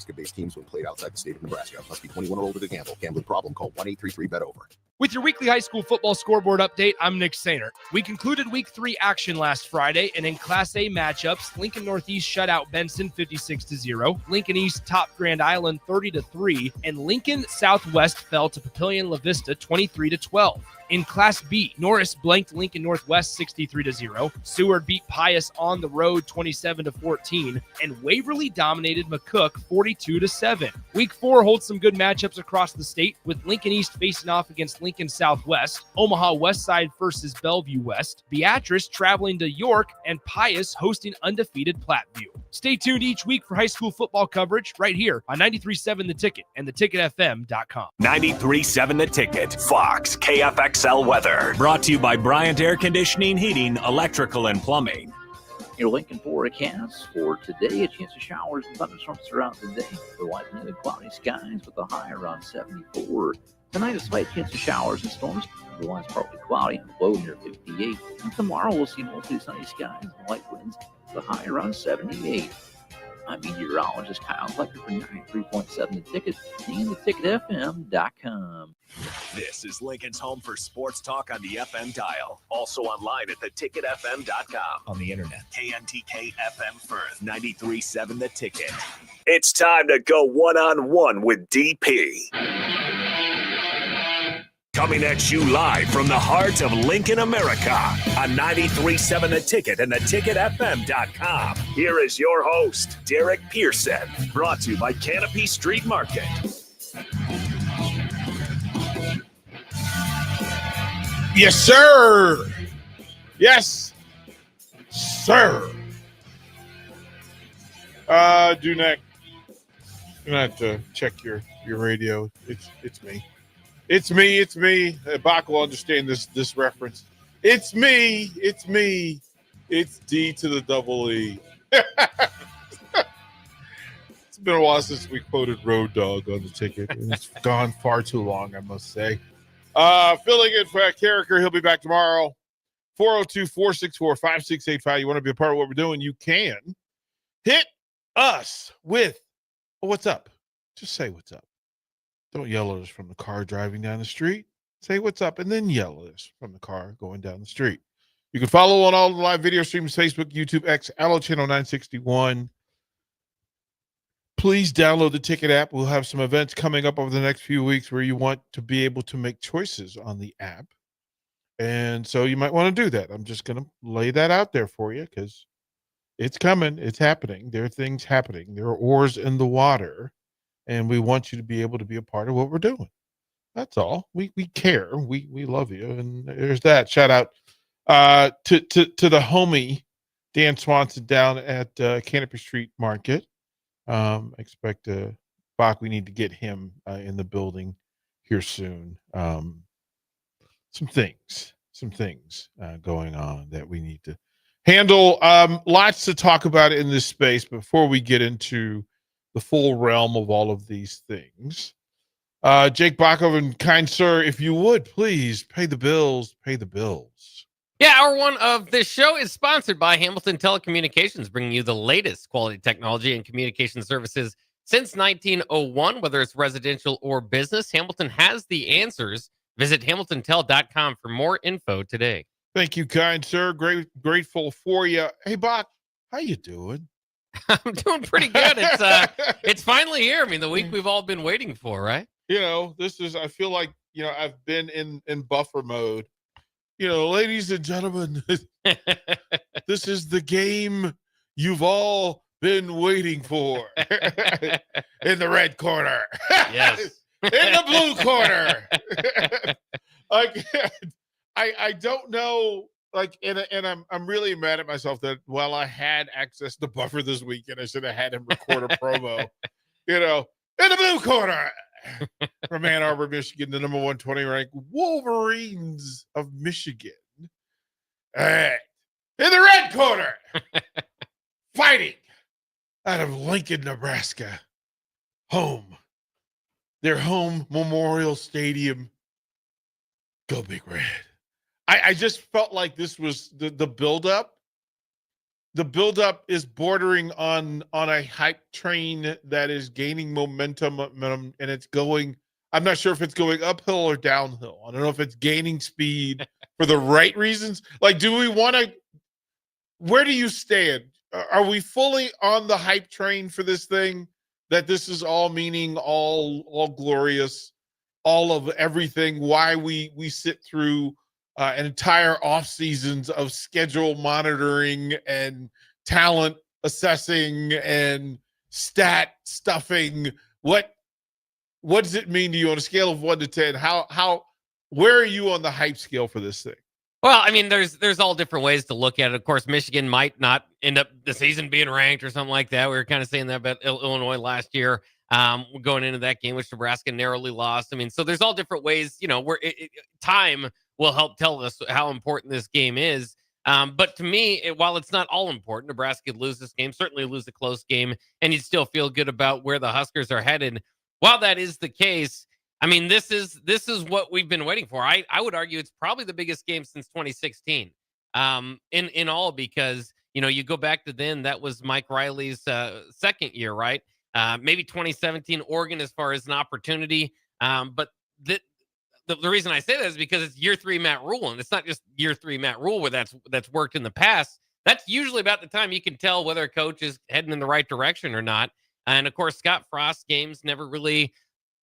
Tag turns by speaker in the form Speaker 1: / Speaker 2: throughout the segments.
Speaker 1: Nebraska-based teams when played outside the state of Nebraska. Must be 21 or older to gamble. Gambling problem? Call 1-833-BET-OVER.
Speaker 2: With your weekly high school football scoreboard update, I'm Nick Sainer. We concluded Week 3 action last Friday, and in Class A matchups, Lincoln Northeast shut out Benson 56-0, Lincoln East topped Grand Island 30-3, and Lincoln Southwest fell to Papillion La Vista 23-12. In Class B, Norris blanked Lincoln Northwest 63-0. Seward beat Pius on the road 27-14, and Waverly dominated McCook 42-7. Week 4 holds some good matchups across the state, with Lincoln East facing off against Lincoln Southwest, Omaha Westside versus Bellevue West, Beatrice traveling to York, and Pius hosting undefeated Platteview. Stay tuned each week for high school football coverage right here on 93.7 The Ticket and theticketfm.com.
Speaker 3: 93.7 The Ticket, Fox, KFXL weather. Brought to you by Bryant Air Conditioning, Heating, Electrical, and Plumbing.
Speaker 4: Your Lincoln forecast for today: a chance of showers and thunderstorms throughout the day. The likelihood of cloudy skies with a high around 74. Tonight, a slight chance of showers and storms. Otherwise, partly cloudy and low near 58. And tomorrow, we'll see mostly sunny skies and light winds with a high around 78. I'm meteorologist Kyle Flecker for 93.7 The Ticket and theticketfm.com.
Speaker 3: This is Lincoln's home for sports talk on the FM dial. Also online at theticketfm.com. On the internet. KNTK FM Firth, 93.7 The Ticket. It's time to go one-on-one with DP. Coming at you live from the heart of Lincoln, America on 93.7 The Ticket and theticketfm.com. Here is your host, Derek Pearson, brought to you by Canopy Street Market.
Speaker 5: Yes, sir. Yes, sir. Dunek, you're gonna have to check your radio. It's me. It's me. Bach will understand this reference. It's me. It's D to the double E. It's been a while since we quoted Road Dogg on the ticket. And it's gone far too long, I must say. Filling in for Carricker. He'll be back tomorrow. 402-464-5685. You want to be a part of what we're doing? You can. Hit us with what's up. Just say what's up. Don't yell at us from the car driving down the street. Say what's up and then yell at us from the car going down the street. You can follow on all the live video streams, Facebook, YouTube, X, Allo Channel 961. Please download the Ticket app. We'll have some events coming up over the next few weeks where you want to be able to make choices on the app. And so you might want to do that. I'm just going to lay that out there for you because it's coming. It's happening. There are things happening. There are oars in the water. And we want you to be able to be a part of what we're doing. That's all. We care. We love you. And there's that. Shout out to the homie Dan Swanson down at Canopy Street Market. Expect Bach. We need to get him in the building here soon. Some things going on that we need to handle. Lots to talk about in this space before we get into the full realm of all of these things. Jake Bachov and kind sir, if you would, please pay the bills.
Speaker 6: Yeah, hour one of this show is sponsored by Hamilton Telecommunications, bringing you the latest quality technology and communication services since 1901. Whether it's residential or business, Hamilton has the answers. Visit hamiltontel.com for more info today.
Speaker 5: Thank you, kind sir. Grateful for you. Hey, Bach, how you doing?
Speaker 6: I'm doing pretty good. It's finally here. I mean, the week we've all been waiting for, right?
Speaker 5: I feel like, I've been in buffer mode. Ladies and gentlemen, this is the game you've all been waiting for. In the red corner.
Speaker 6: Yes.
Speaker 5: In the blue corner. I don't know. I'm really mad at myself that while I had access to buffer this weekend, I should have had him record a promo. In the blue corner from Ann Arbor, Michigan, the number 120 ranked Wolverines of Michigan. In the red corner, fighting out of Lincoln, Nebraska, their home Memorial Stadium. Go Big Red. I just felt like this was the buildup the buildup is bordering on a hype train that is gaining momentum, and it's going. I'm not sure if it's going uphill or downhill. I don't know if it's gaining speed for the right reasons. Like, do we want to? Where do you stand? Are we fully on the hype train for this thing? That this is all meaning, all glorious, all of everything. Why we sit through an entire off seasons of schedule monitoring and talent assessing and stat stuffing. What does it mean to you on a scale of 1 to 10? Where are you on the hype scale for this thing?
Speaker 6: Well, I mean, there's all different ways to look at it. Of course, Michigan might not end up the season being ranked or something like that. We were kind of saying that about Illinois last year. Going into that game, which Nebraska narrowly lost. I mean, so there's all different ways, where time will help tell us how important this game is. But to me, while it's not all important, Nebraska could lose this game, certainly lose a close game, and you'd still feel good about where the Huskers are headed. While that is the case, I mean, this is what we've been waiting for. I would argue it's probably the biggest game since 2016. In all, because you go back to then, that was Mike Riley's second year, right? Maybe 2017 Oregon as far as an opportunity. But the reason I say that is because it's year 3 Matt Rule, and it's not just year 3 Matt Rule where that's worked in the past. That's usually about the time you can tell whether a coach is heading in the right direction or not. And of course, Scott Frost's games never really.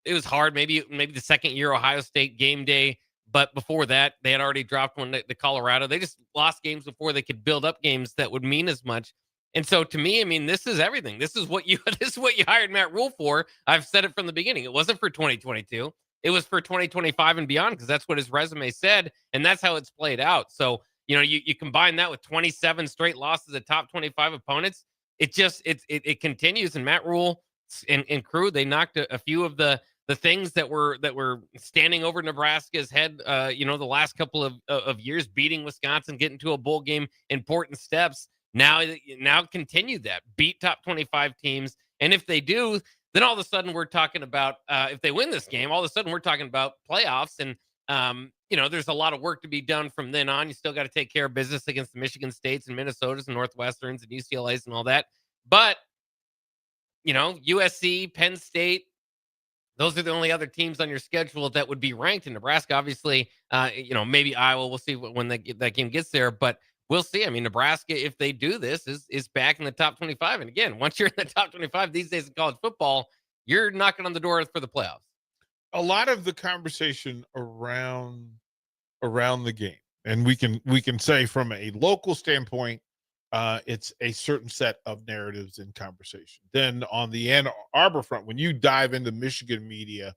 Speaker 6: It was hard. Maybe the second year Ohio State game day, but before that, they had already dropped one to Colorado. They just lost games before they could build up games that would mean as much. And so, to me, I mean, this is everything. This is what you hired Matt Rule for. I've said it from the beginning. It wasn't for 2022. It was for 2025 and beyond, because that's what his resume said, and that's how it's played out. So, you combine that with 27 straight losses to top 25 opponents. It continues. And Matt Rule and crew, they knocked a few of the things that were standing over Nebraska's head, the last couple of years, beating Wisconsin, getting to a bowl game, important steps. Now continue that, beat top 25 teams. And if they do, then all of a sudden we're talking about, if they win this game, all of a sudden we're talking about playoffs. And, there's a lot of work to be done from then on. You still got to take care of business against the Michigan States and Minnesotas and Northwesterns and UCLAs and all that. But, USC, Penn State, those are the only other teams on your schedule that would be ranked. In Nebraska, obviously, maybe Iowa. We'll see when that game gets there, but we'll see. I mean, Nebraska, if they do this, is back in the top 25. And again, once you're in the top 25 these days in college football, you're knocking on the door for the playoffs.
Speaker 5: A lot of the conversation around the game, and we can say from a local standpoint, it's a certain set of narratives and conversation. Then on the Ann Arbor front, when you dive into Michigan media,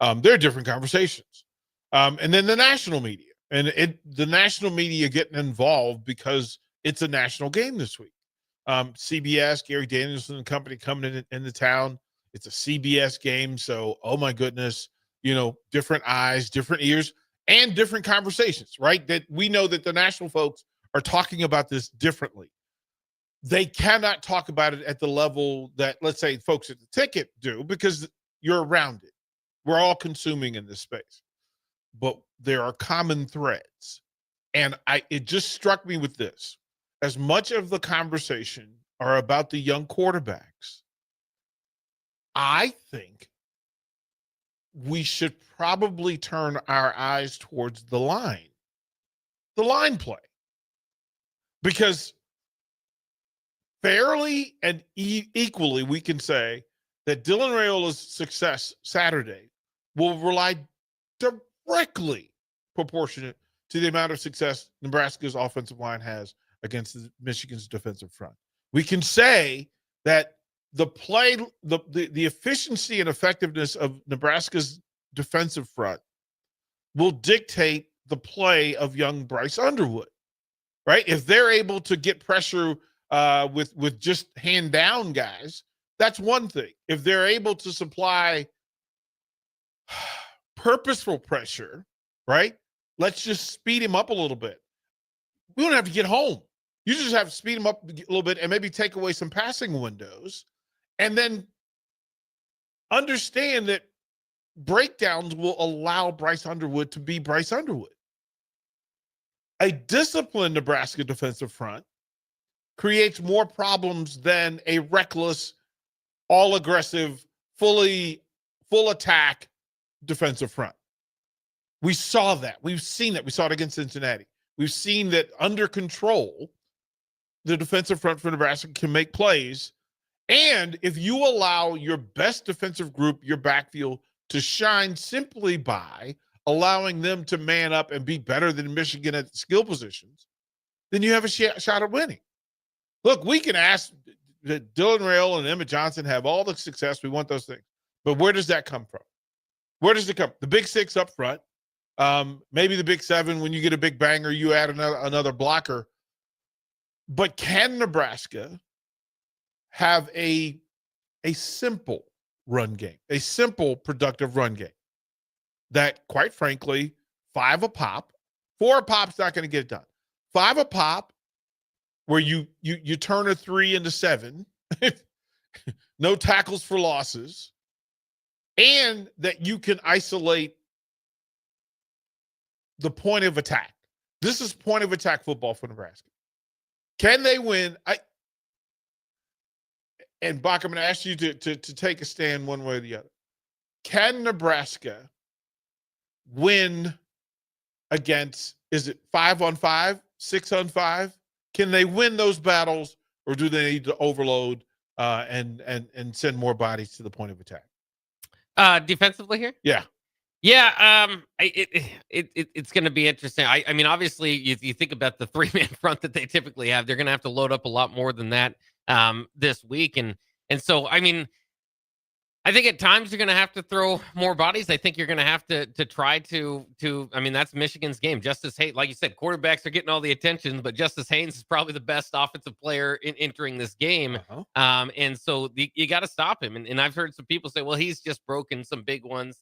Speaker 5: there are different conversations. And then the national media, and the national media getting involved because it's a national game this week. CBS, Gary Danielson and company coming into town. It's a CBS game. So, oh my goodness, different eyes, different ears, and different conversations, right? That we know that the national folks are talking about this differently. They cannot talk about it at the level that, let's say, folks at the ticket do, because you're around it. We're all consuming in this space. But there are common threads. And it just struck me with this. As much of the conversation are about the young quarterbacks, I think we should probably turn our eyes towards the line play. Because fairly and equally, we can say that Dylan Raiola's success Saturday will rely directly proportionate to the amount of success Nebraska's offensive line has against Michigan's defensive front. We can say that the play, the efficiency and effectiveness of Nebraska's defensive front will dictate the play of young Bryce Underwood, right? If they're able to get pressure with just hand down guys, that's one thing. If they're able to supply purposeful pressure, right? Let's just speed him up a little bit. We don't have to get home. You just have to speed him up a little bit and maybe take away some passing windows, and then understand that breakdowns will allow Bryce Underwood to be Bryce Underwood. A disciplined Nebraska defensive front creates more problems than a reckless, all aggressive, full attack defensive front. We saw that. We've seen that. We saw it against Cincinnati. We've seen that under control, the defensive front for Nebraska can make plays. And if you allow your best defensive group, your backfield, to shine simply by allowing them to man up and be better than Michigan at skill positions, then you have a shot at winning. Look, we can ask that Dylan Rail and Emmett Johnson have all the success. We want those things. But where does that come from? Where does it come? The big six up front. Maybe the big seven, when you get a big banger, you add another blocker. But can Nebraska have a simple run game, a simple, productive run game that, quite frankly, 5 a pop, 4 a pop's not going to get it done. 5 a pop, where you turn a 3 into 7, no tackles for losses, and that you can isolate the point of attack. This is point of attack football for Nebraska. Can they win? And Bach, I'm going to ask you to take a stand one way or the other. Can Nebraska win against, is it 5-on-5, 6-on-5? Can they win those battles, or do they need to overload and send more bodies to the point of attack?
Speaker 6: Defensively here?
Speaker 5: Yeah.
Speaker 6: Yeah, it's going to be interesting. I mean, obviously, you think about the 3-man front that they typically have. They're going to have to load up a lot more than that this week, and so I mean, I think at times you're going to have to throw more bodies. I think you're going to have to try to. I mean, that's Michigan's game. Justice Haynes, like you said, quarterbacks are getting all the attention, but Justice Haynes is probably the best offensive player in entering this game. And so you got to stop him. And I've heard some people say, well, he's just broken some big ones.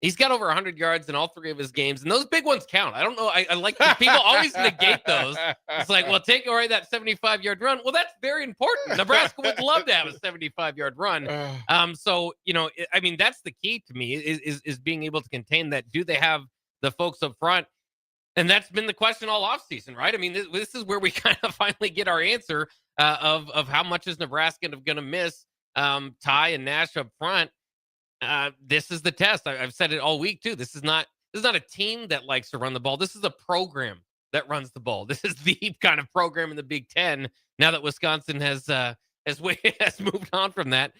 Speaker 6: He's got over 100 yards in all 3 of his games, and those big ones count. I don't know. I like people always negate those. It's like, well, take away that 75-yard run. Well, that's very important. Nebraska would love to have a 75-yard run. So, I mean, that's the key to me is being able to contain that. Do they have the folks up front? And that's been the question all offseason, right? I mean, this is where we kind of finally get our answer of how much is Nebraska going to miss Ty and Nash up front. This is the test. I've said it all week too. This is not a team that likes to run the ball. This is a program that runs the ball. This is the kind of program in the Big Ten. Now that Wisconsin has moved on from that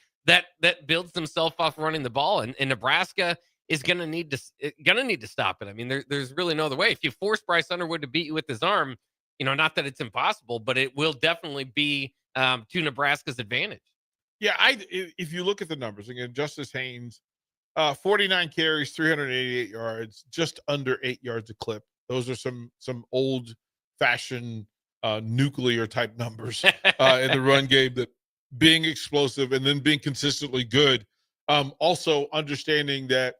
Speaker 6: builds themselves off running the ball, and Nebraska is gonna need to stop it. I mean, there's really no other way. If you force Bryce Underwood to beat you with his arm, not that it's impossible, but it will definitely be to Nebraska's advantage.
Speaker 5: Yeah, if you look at the numbers, again, Justice Haynes, 49 carries, 388 yards, just under 8 yards a clip. Those are some old-fashioned nuclear-type numbers in the run game, that being explosive and then being consistently good. Also understanding that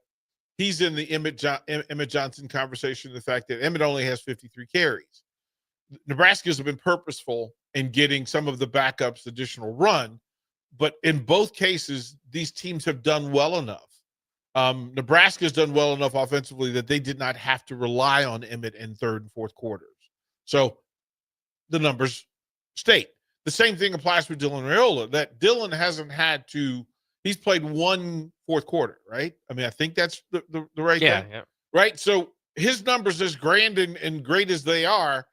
Speaker 5: he's in the Emmett Johnson conversation, the fact that Emmett only has 53 carries. Nebraska's have been purposeful in getting some of the backups additional run, but in both cases, these teams have done well enough. Nebraska's done well enough offensively that they did not have to rely on Emmett in 3rd and 4th quarters. So the numbers state. The same thing applies with Dylan Raiola, that Dylan hasn't had to – he's played 1 4th quarter, right? I mean, I think that's the right thing.
Speaker 6: Yeah.
Speaker 5: Right? So his numbers, as grand and great as they are,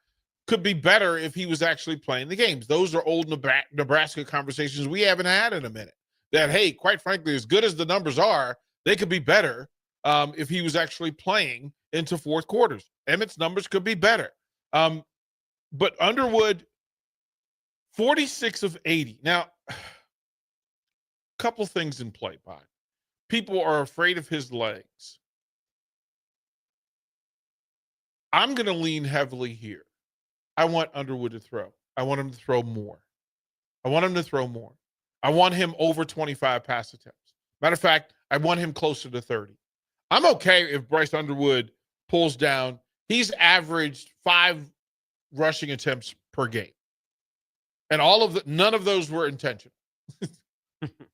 Speaker 5: could be better if he was actually playing the games. Those are old Nebraska conversations we haven't had in a minute. That, hey, quite frankly, as good as the numbers are, they could be better if he was actually playing into 4th quarters. Emmett's numbers could be better. But Underwood, 46 of 80. Now, a couple things in play, Bob. People are afraid of his legs. I'm going to lean heavily here. I want Underwood to throw. I want him to throw more. I want him over 25 pass attempts. Matter of fact, I want him closer to 30. I'm okay if Bryce Underwood pulls down. He's averaged 5 rushing attempts per game. And none of those were intentional.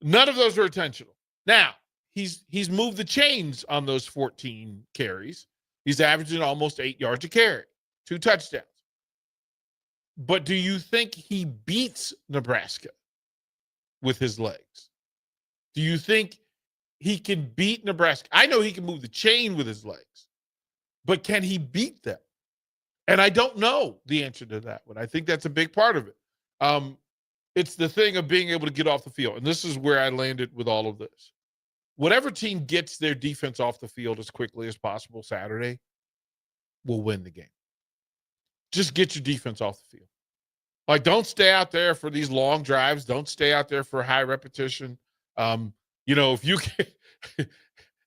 Speaker 5: None of those were intentional. Now, he's moved the chains on those 14 carries. He's averaging almost 8 yards a carry, 2 touchdowns. But do you think he beats Nebraska with his legs? Do you think he can beat Nebraska? I know he can move the chain with his legs, but can he beat them? And I don't know the answer to that one. I think that's a big part of it. It's the thing of being able to get off the field. And this is where I landed with all of this. Whatever team gets their defense off the field as quickly as possible Saturday will win the game. Just get your defense off the field. Like, don't stay out there for these long drives. Don't stay out there for high repetition. If you can,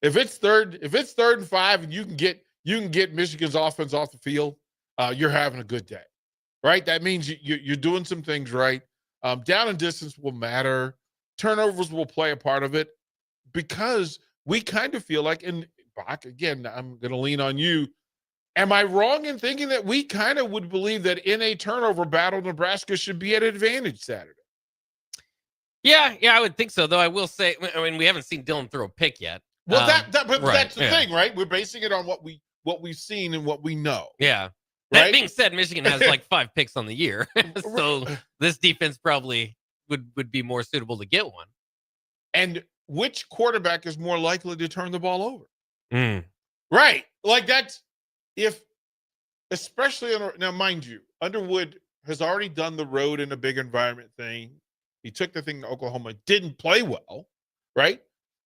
Speaker 5: if it's third and 5 and you can get Michigan's offense off the field, you're having a good day, right? That means you're doing some things right. Down and distance will matter. Turnovers will play a part of it because we kind of feel like, and Bach, again, I'm going to lean on you. Am I wrong in thinking that we kind of would believe that in a turnover battle, Nebraska should be at an advantage Saturday?
Speaker 6: Yeah, I would think so. Though I will say, I mean, we haven't seen Dylan throw a pick yet.
Speaker 5: Well, that's the thing, right? We're basing it on what we've seen and what we know.
Speaker 6: Yeah.
Speaker 5: Right?
Speaker 6: That being said, Michigan has like 5 picks on the year, so this defense probably would be more suitable to get one.
Speaker 5: And which quarterback is more likely to turn the ball over? Right. Like that's especially now, mind you, Underwood has already done the road in a big environment thing. He took the thing to Oklahoma, didn't play well, right?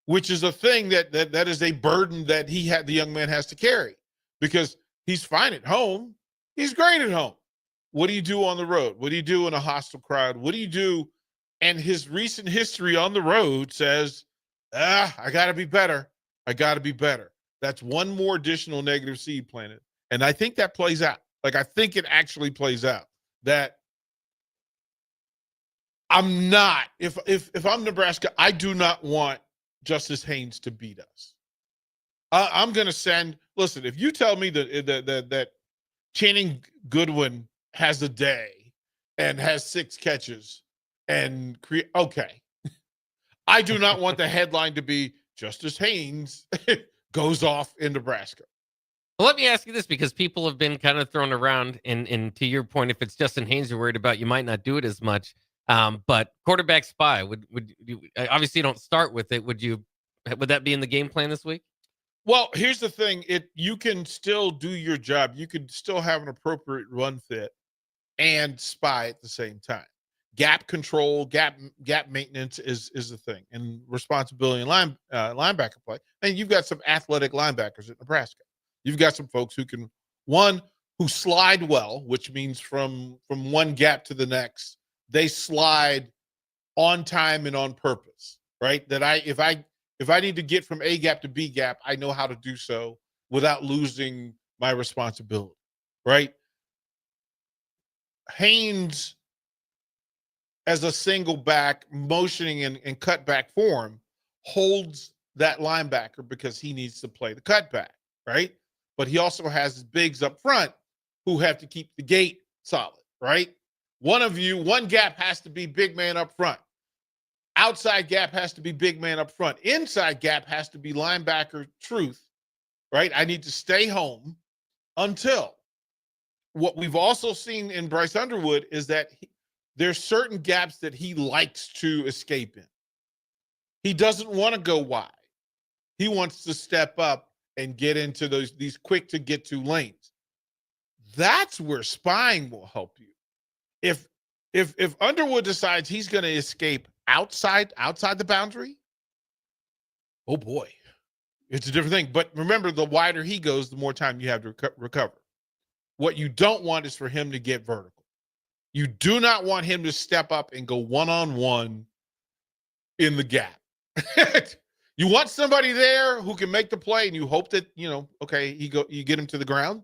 Speaker 5: Which is a thing that is a burden that the young man has to carry because he's fine at home. He's great at home. What do you do on the road? What do you do in a hostile crowd? What do you do? And his recent history on the road says, I got to be better. I got to be better. That's one more additional negative seed planted. And I think that plays out. Like, I think it actually plays out that I'm not, if I'm Nebraska, I do not want Justice Haynes to beat us. I'm going to send, listen, if you tell me that Channing Goodwin has a day and has 6 catches and okay. I do not want the headline to be Justice Haynes goes off in Nebraska.
Speaker 6: Well, let me ask you this, because people have been kind of thrown around, and to your point, if it's Justin Haynes you're worried about, you might not do it as much. But quarterback spy, would you, obviously you don't start with it. Would that be in the game plan this week?
Speaker 5: Well, here's the thing. You can still do your job. You could still have an appropriate run fit and spy at the same time. Gap control, gap maintenance is the thing, and responsibility in linebacker play. And you've got some athletic linebackers at Nebraska. You've got some folks who can, who slide well, which means from one gap to the next, they slide on time and on purpose, right? That if I need to get from A gap to B gap, I know how to do so without losing my responsibility, right? Haynes, as a single back, motioning and cut back form, holds that linebacker because he needs to play the cutback, right? But he also has his bigs up front who have to keep the gate solid, right? One gap has to be big man up front. Outside gap has to be big man up front. Inside gap has to be linebacker truth, right? I need to stay home until. What we've also seen in Bryce Underwood is that there's certain gaps that he likes to escape in. He doesn't want to go wide. He wants to step up and get into these quick to get to lanes. That's where spying will help you. If Underwood decides he's going to escape outside the boundary, oh boy, it's a different thing. But remember, the wider he goes, the more time you have to recover. What you don't want is for him to get vertical. You do not want him to step up and go one-on-one in the gap. You want somebody there who can make the play, and you hope that, okay, you get him to the ground.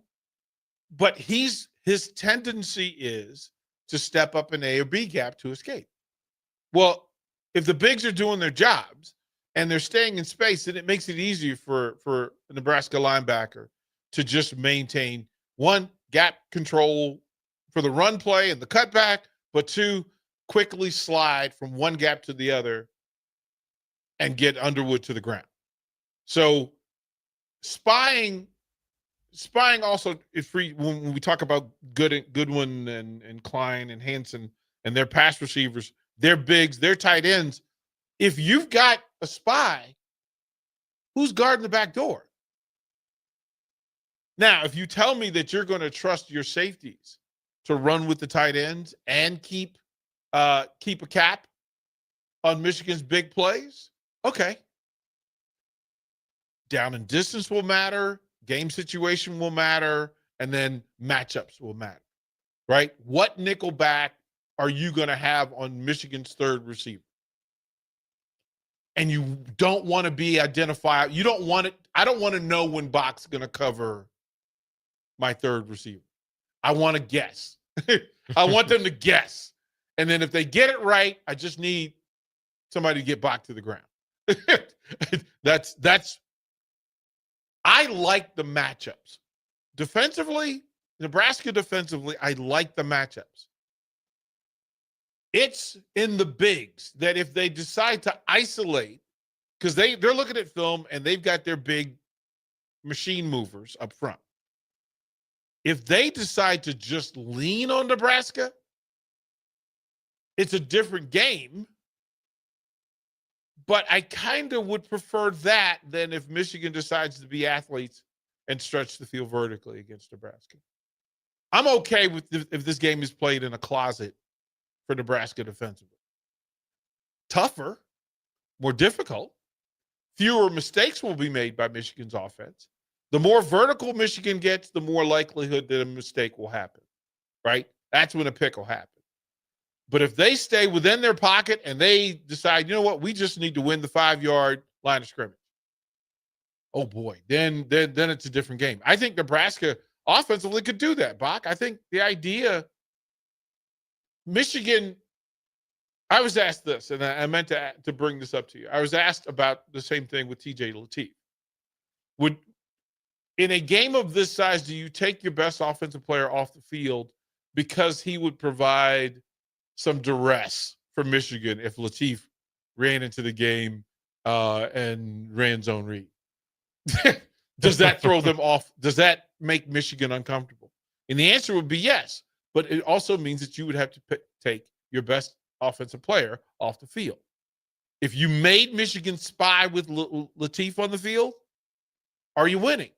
Speaker 5: But his tendency is to step up in A or B gap to escape. Well, if the bigs are doing their jobs and they're staying in space, then it makes it easier for a Nebraska linebacker to just maintain, 1, gap control for the run play and the cutback, but 2, quickly slide from one gap to the other and get Underwood to the ground. So spying spying also is free when we talk about Goodwin and Klein and Hansen and their pass receivers, their bigs, their tight ends. If you've got a spy, who's guarding the back door? Now, if you tell me that you're going to trust your safeties to run with the tight ends and keep a cap on Michigan's big plays, okay. Down and distance will matter, game situation will matter, and then matchups will matter, right? What nickel back are you going to have on Michigan's third receiver? And you don't want to be identified. You don't want it. I don't want to know when Bach's going to cover my third receiver. I want to guess. I want them to guess. And then if they get it right, I just need somebody to get Bach to the ground. That's I like the matchups. Defensively, Nebraska defensively, I like the matchups. It's in the bigs that if they decide to isolate, because they're looking at film and they've got their big machine movers up front. If they decide to just lean on Nebraska, it's a different game. But I kind of would prefer that than if Michigan decides to be athletes and stretch the field vertically against Nebraska. I'm okay with if this game is played in a closet for Nebraska defensively. Tougher, more difficult, fewer mistakes will be made by Michigan's offense. The more vertical Michigan gets, the more likelihood that a mistake will happen, right? That's when a pick will happen. But if they stay within their pocket and they decide, you know what, we just need to win the 5-yard line of scrimmage. Oh boy, then it's a different game. I think Nebraska offensively could do that, Bach. I think the idea, Michigan, I was asked this, and I meant to bring this up to you. I was asked about the same thing with TJ Lateef. In a game of this size, do you take your best offensive player off the field because he would provide some duress for Michigan if Lateef ran into the game and ran zone read? Does that throw them off? Does that make Michigan uncomfortable? And the answer would be yes, but it also means that you would have to take your best offensive player off the field. If you made Michigan spy with Lateef on the field, are you winning?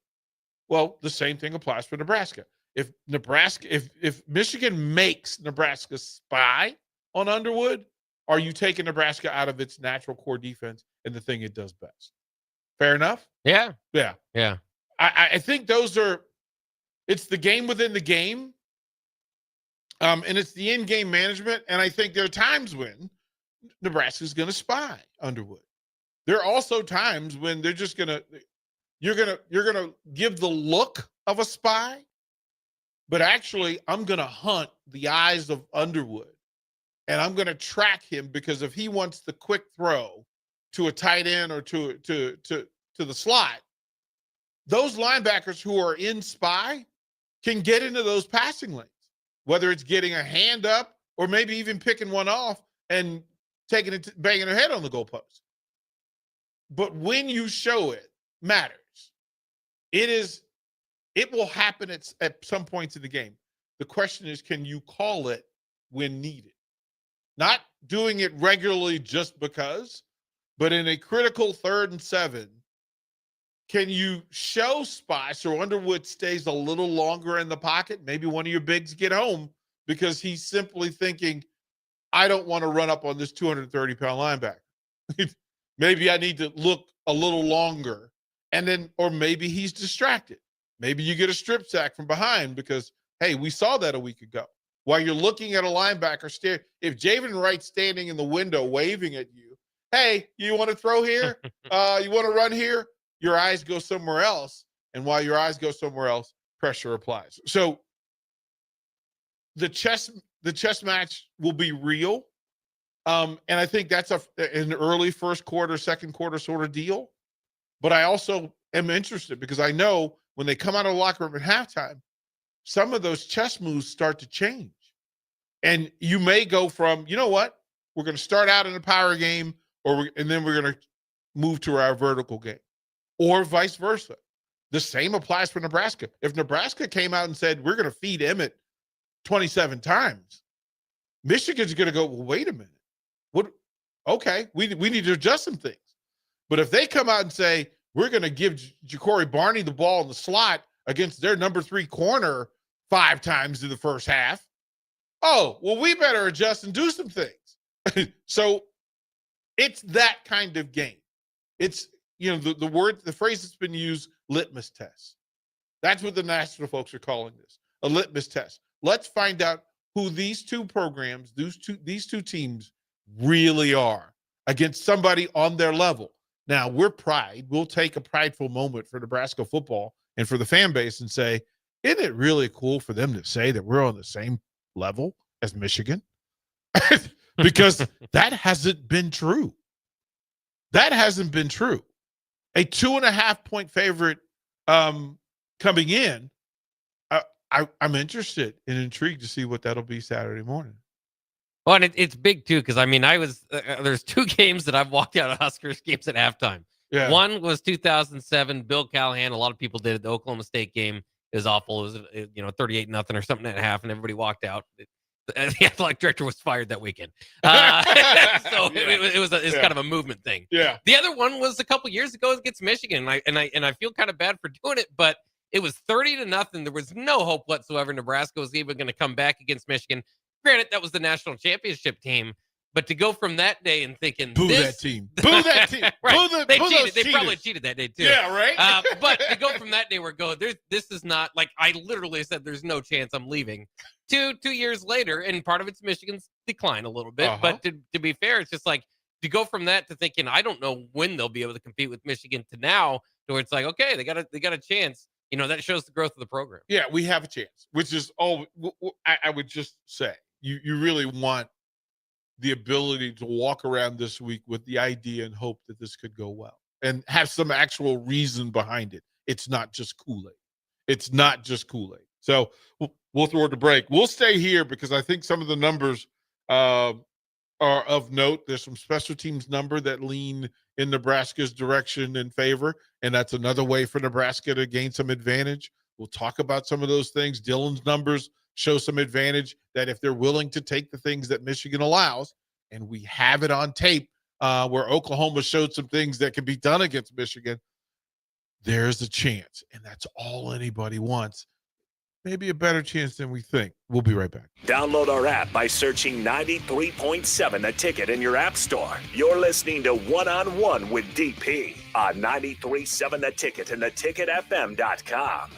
Speaker 5: Well, the same thing applies for Nebraska. If Michigan makes Nebraska spy on Underwood, are you taking Nebraska out of its natural core defense and the thing it does best? Fair enough?
Speaker 6: Yeah.
Speaker 5: I think it's the game within the game. And it's the in-game management. And I think there are times when Nebraska's going to spy Underwood. There are also times when they're just going to, you're going to give the look of a spy, but actually I'm going to hunt the eyes of Underwood and I'm going to track him, because if he wants the quick throw to a tight end or to the slot, those linebackers who are in spy can get into those passing lanes, whether it's getting a hand up or maybe even picking one off and taking it, banging their head on the goalpost. But when you show it matters. It will happen at some points in the game. The question is, can you call it when needed? Not doing it regularly just because, but in a critical 3rd and 7, can you show spy so Underwood stays a little longer in the pocket? Maybe one of your bigs get home because he's simply thinking, I don't want to run up on this 230-pound linebacker. Maybe I need to look a little longer. And then, or maybe he's distracted. Maybe you get a strip sack from behind because, hey, we saw that a week ago. While you're looking at a linebacker stare, if Javen Wright's standing in the window waving at you, hey, you want to throw here? You want to run here? Your eyes go somewhere else. And while your eyes go somewhere else, pressure applies. So the chess match will be real. And I think that's an early first quarter, second quarter sort of deal. But I also am interested because I know when they come out of the locker room at halftime, some of those chess moves start to change. And you may go from, you know what, we're going to start out in a power game, and then we're going to move to our vertical game, or vice versa. The same applies for Nebraska. If Nebraska came out and said, we're going to feed Emmett 27 times, Michigan's going to go, well, wait a minute. What? Okay, we need to adjust some things. But if they come out and say, we're going to give Ja'Cory Barney the ball in the slot against their number 3 corner 5 times in the first half, oh, well, we better adjust and do some things. So it's that kind of game. It's, the phrase that's been used, litmus test. That's what the national folks are calling this, a litmus test. Let's find out who these two programs, these two teams really are against somebody on their level. Now, we'll take a prideful moment for Nebraska football and for the fan base and say, isn't it really cool for them to say that we're on the same level as Michigan? Because that hasn't been true. That hasn't been true. A 2.5-point favorite coming in, I'm interested and intrigued to see what that'll be Saturday morning.
Speaker 6: Well, and it's big, too, because, there's 2 games that I've walked out of Huskers games at halftime. Yeah. One was 2007, Bill Callahan. A lot of people did it. The Oklahoma State game. It was awful. It was, 38-0 or something at half, and everybody walked out. The athletic director was fired that weekend. So it was kind of a movement thing.
Speaker 5: Yeah.
Speaker 6: The other one was a couple years ago against Michigan, and I feel kind of bad for doing it, but it was 30-0. There was no hope whatsoever Nebraska was even going to come back against Michigan. Granted, that was the national championship team, but to go from that day and thinking,
Speaker 5: boo that team. Boo that team.
Speaker 6: Right. They cheated. They probably cheated that day, too.
Speaker 5: Yeah, right?
Speaker 6: But to go from that day, this is not, like, I literally said, there's no chance I'm leaving. 2 years later, and part of it's Michigan's decline a little bit, but to be fair, it's just like, to go from that to thinking, I don't know when they'll be able to compete with Michigan, to now, to where it's like, okay, they got a chance. That shows the growth of the program.
Speaker 5: Yeah, we have a chance, which is all I would just say. You really want the ability to walk around this week with the idea and hope that this could go well and have some actual reason behind it. It's not just Kool-Aid. So we'll throw it to break. We'll stay here because I think some of the numbers are of note. There's some special teams number that lean in Nebraska's direction in favor, and that's another way for Nebraska to gain some advantage. We'll talk about some of those things. Dylan's numbers show some advantage that if they're willing to take the things that Michigan allows, and we have it on tape where Oklahoma showed some things that can be done against Michigan, there's a chance, and that's all anybody wants. Maybe a better chance than we think. We'll be right back.
Speaker 3: Download our app by searching 93.7 The Ticket in your app store. You're listening to One-on-One with DP on 93.7 The Ticket and theticketfm.com.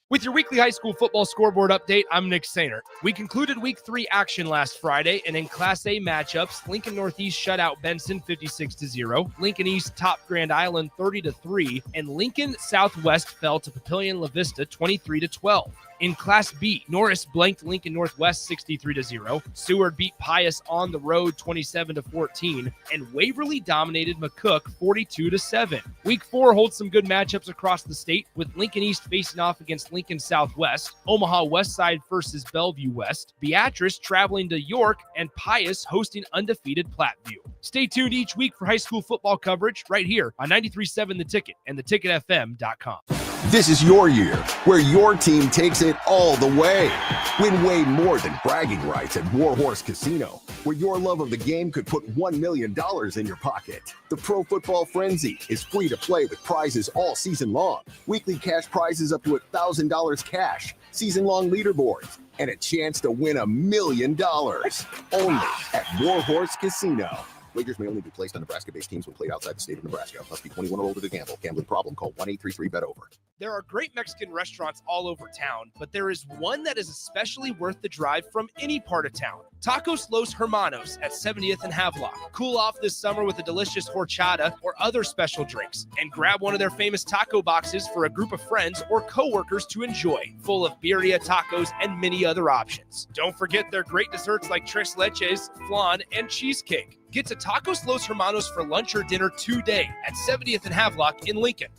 Speaker 2: With your weekly high school football scoreboard update, I'm Nick Sainer. We concluded Week 3 action last Friday, and in Class A matchups, Lincoln Northeast shut out Benson 56-0, Lincoln East topped Grand Island 30-3, and Lincoln Southwest fell to Papillion La Vista 23-12. In Class B, Norris blanked Lincoln Northwest 63-0. Seward beat Pius on the road 27-14, and Waverly dominated McCook 42-7. Week 4 holds some good matchups across the state, with Lincoln East facing off against Lincoln Southwest, Omaha Westside versus Bellevue West, Beatrice traveling to York, and Pius hosting undefeated Platteview. Stay tuned each week for high school football coverage right here on 93.7 The Ticket and theticketfm.com.
Speaker 1: This is your year, where your team takes it all the way. Win way more than bragging rights at Warhorse Casino, where your love of the game could put $1 million in your pocket. The Pro Football Frenzy is free to play with prizes all season long. Weekly cash prizes up to $1,000 cash, season-long leaderboards, and a chance to win $1 million. Only at Warhorse Casino. Wagers may only be placed on Nebraska-based teams when played outside the state of Nebraska. Must be 21 or older to gamble. Gambling problem? Call 1-833-BET-OVER.
Speaker 2: There are great Mexican restaurants all over town, but there is one that is especially worth the drive from any part of town. Tacos Los Hermanos at 70th and Havelock. Cool off this summer with a delicious horchata or other special drinks, and grab one of their famous taco boxes for a group of friends or coworkers to enjoy, full of birria tacos and many other options. Don't forget their great desserts like tres leches, flan, and cheesecake. Get to Tacos Los Hermanos for lunch or dinner today at 70th and Havelock in Lincoln.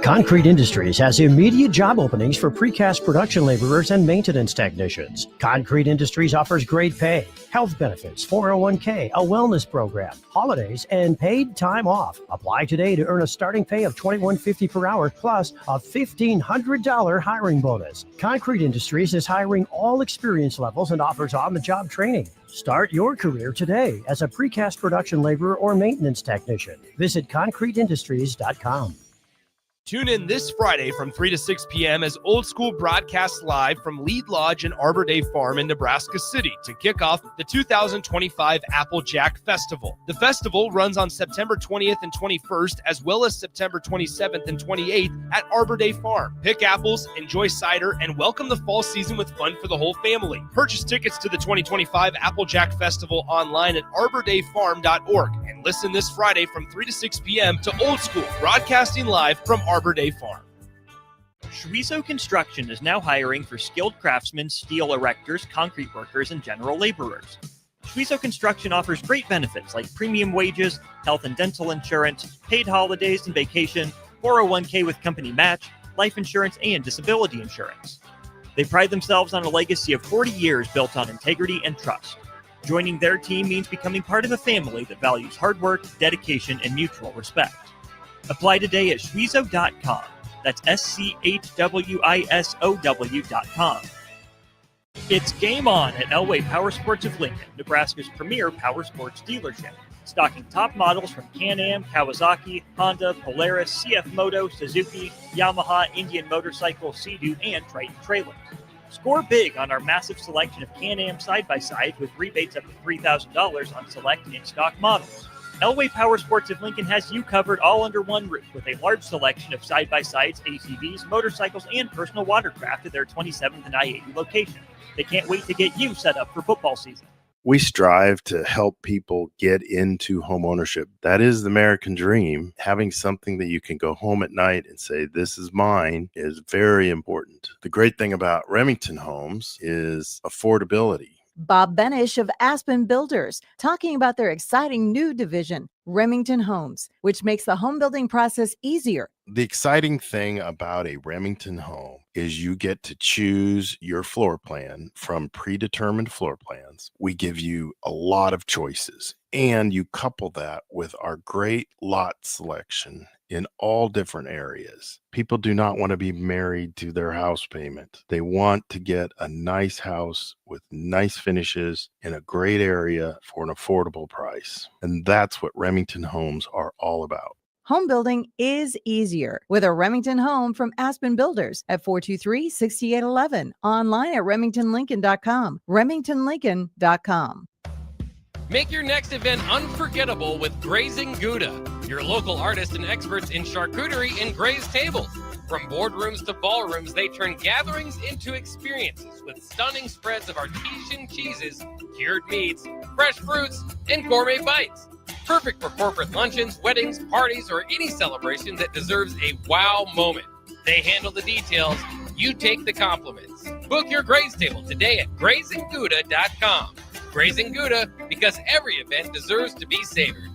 Speaker 7: Concrete Industries has immediate job openings for precast production laborers and maintenance technicians. Concrete Industries offers great pay, health benefits, 401k, a wellness program, holidays, and paid time off. Apply today to earn a starting pay of $21.50 per hour plus a $1,500 hiring bonus. Concrete Industries is hiring all experience levels and offers on-the-job training. Start your career today as a precast production laborer or maintenance technician. Visit concreteindustries.com.
Speaker 2: Tune in this Friday from 3 to 6 p.m. as Old School broadcasts live from Lead Lodge and Arbor Day Farm in Nebraska City to kick off the 2025 Applejack Festival. The festival runs on September 20th and 21st, as well as September 27th and 28th at Arbor Day Farm. Pick apples, enjoy cider, and welcome the fall season with fun for the whole family. Purchase tickets to the 2025 Applejack Festival online at arbordayfarm.org and listen this Friday from 3 to 6 p.m. to Old School broadcasting live from Arbor Day Farm.
Speaker 8: Schweizo Construction is now hiring for skilled craftsmen, steel erectors, concrete workers, and general laborers. Schweizo Construction offers great benefits like premium wages, health and dental insurance, paid holidays and vacation, 401k with company match, life insurance, and disability insurance. They pride themselves on a legacy of 40 years built on integrity and trust. Joining their team means becoming part of a family that values hard work, dedication, and mutual respect. Apply today at Schweizo.com. That's SCHWISOW.com. It's game on at Elway Power Sports of Lincoln, Nebraska's premier power sports dealership. Stocking top models from Can-Am, Kawasaki, Honda, Polaris, CF Moto, Suzuki, Yamaha, Indian Motorcycle, Sea-Doo, and Triton trailers. Score big on our massive selection of Can-Am side-by-sides with rebates up to $3,000 on select in-stock models. Elway Power Sports of Lincoln has you covered all under one roof with a large selection of side-by-sides, ATVs, motorcycles, and personal watercraft at their 27th and I-80 location. They can't wait to get you set up for football season.
Speaker 9: We strive to help people get into home ownership. That is the American dream. Having something that you can go home at night and say, this is mine, is very important. The great thing about Remington Homes is affordability.
Speaker 10: Bob Benish of Aspen Builders, talking about their exciting new division, Remington Homes, which makes the home building process easier.
Speaker 9: The exciting thing about a Remington home is you get to choose your floor plan from predetermined floor plans. We give you a lot of choices, and you couple that with our great lot selection in all different areas. People do not want to be married to their house payment. They want to get a nice house with nice finishes in a great area for an affordable price. And that's what Remington Homes are all about.
Speaker 10: Home building is easier with a Remington home from Aspen Builders at 423-6811. Online at remingtonlincoln.com. remingtonlincoln.com.
Speaker 6: Make your next event unforgettable with Grazing Gouda, your local artists and experts in charcuterie and grazed tables. From boardrooms to ballrooms, they turn gatherings into experiences with stunning spreads of artesian cheeses, cured meats, fresh fruits, and gourmet bites. Perfect for corporate luncheons, weddings, parties, or any celebration that deserves a wow moment. They handle the details. You take the compliments. Book your graze table today at GrazingGouda.com. Grazing Gouda, because every event deserves to be savored.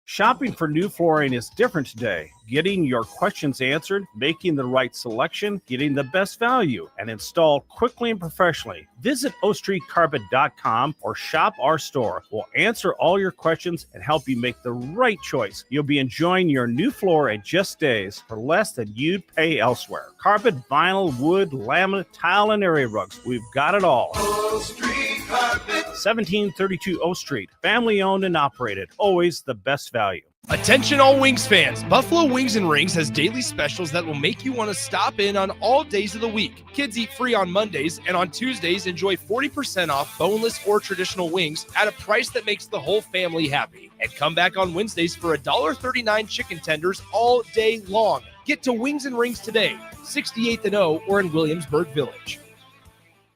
Speaker 11: Shopping for new flooring is different today. Getting your questions answered, making the right selection, getting the best value, and installed quickly and professionally. Visit OStreetCarpet.com or shop our store. We'll answer all your questions and help you make the right choice. You'll be enjoying your new floor in just days for less than you'd pay elsewhere. Carpet, vinyl, wood, laminate, tile, and area rugs. We've got it all.
Speaker 12: O Street Carpet.
Speaker 11: 1732 O Street. Family owned and operated. Always the best value.
Speaker 2: Attention all Wings fans, Buffalo Wings and Rings has daily specials that will make you want to stop in on all days of the week. Kids eat free on Mondays, and on Tuesdays enjoy 40% off boneless or traditional wings at a price that makes the whole family happy. And come back on Wednesdays for $1.39 chicken tenders all day long. Get to Wings and Rings today, 68th and O or in Williamsburg Village.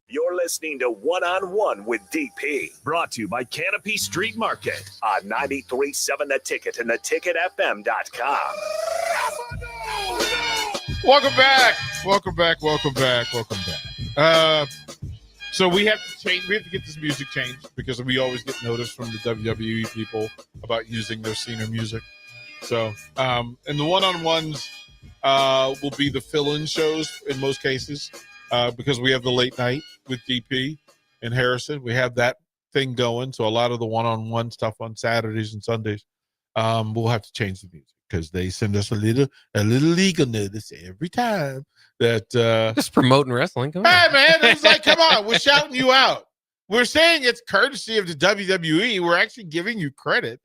Speaker 3: You're listening to One-on-One with DP, brought to you by Canopy Street Market on 93.7 The Ticket and theticketfm.com.
Speaker 5: Welcome back. So we have to change. We have to get this music changed because we always get notice from the WWE people about using their senior music. So, and the one-on-ones, will be the fill-in shows in most cases because we have the late night with DP and Harrison. We have that thing going. So a lot of the one-on-one stuff on Saturdays and Sundays, we'll have to change the music because they send us a little legal notice every time that
Speaker 6: just promoting wrestling. Come on.
Speaker 5: Hey man, it's like, come on, we're shouting you out. We're saying it's courtesy of the WWE. We're actually giving you credit.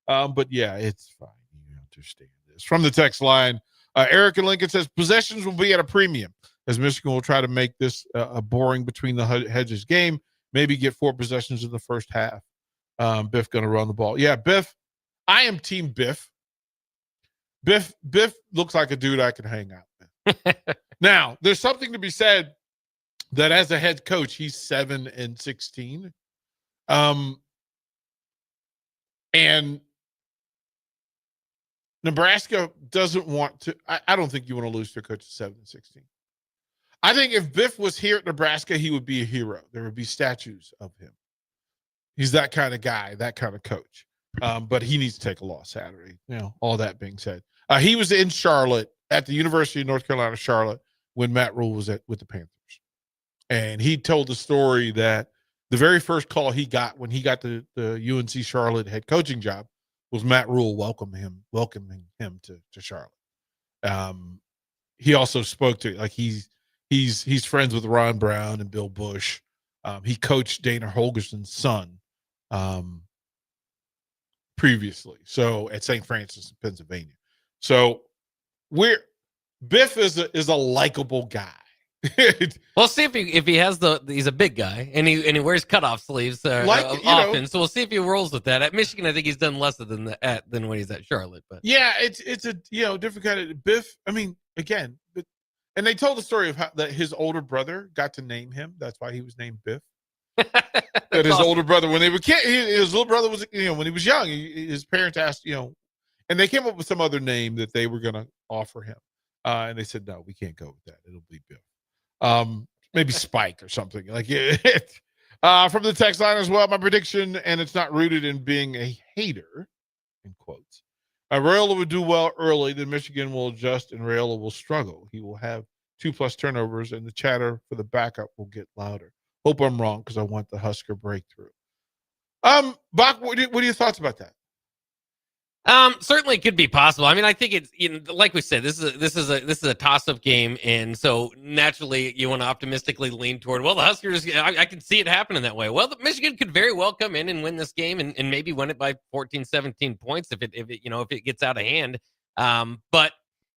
Speaker 5: But yeah, it's fine. You understand this. From the text line, Eric in Lincoln says possessions will be at a premium as Michigan will try to make this a boring between the hedges game. Maybe get 4 possessions in the first half. Biff going to run the ball. Yeah, Biff. I am team Biff. Biff looks like a dude I can hang out with. Now, there's something to be said that as a head coach, he's 7-16. And Nebraska doesn't want to. I don't think you want to lose to a coach at 7-16. I think if Biff was here at Nebraska, he would be a hero. There would be statues of him. He's that kind of guy, that kind of coach. But he needs to take a loss Saturday. You know, all that being said, he was in Charlotte at the University of North Carolina, Charlotte, when Matt Rule was with the Panthers, and he told the story that the very first call he got when he got the UNC Charlotte head coaching job was Matt Rule welcoming him to Charlotte. He also spoke to like he's friends with Ron Brown and Bill Bush. He coached Dana Holgerson's son previously, so at St. Francis, Pennsylvania. So Biff is a likable guy.
Speaker 6: We'll see if he has he's a big guy and he wears cutoff sleeves often. So we'll see if he rolls with that. At Michigan, I think he's done less than when he's at Charlotte. But
Speaker 5: yeah, it's a different kind of Biff. I mean, again, and they told the story of how that his older brother got to name him. That's why he was named Biff. That his older brother, when they were his little brother was when he was young, his parents asked and they came up with some other name that they were going to offer him, and they said no, we can't go with that. It'll be Biff. Maybe Spike or something like it. From the text line as well, my prediction, and it's not rooted in being a hater, in quotes. Raiola will do well early, then Michigan will adjust and Raiola will struggle. He will have 2+ turnovers and the chatter for the backup will get louder. Hope I'm wrong because I want the Husker breakthrough. Bach, what are your thoughts about that?
Speaker 6: Certainly could be possible. I mean, I think it's like we said, this is a toss-up game, and so naturally you want to optimistically lean toward. Well, the Huskers, I can see it happening that way. Well, Michigan could very well come in and win this game, and maybe win it by 14, 17 points if it gets out of hand. But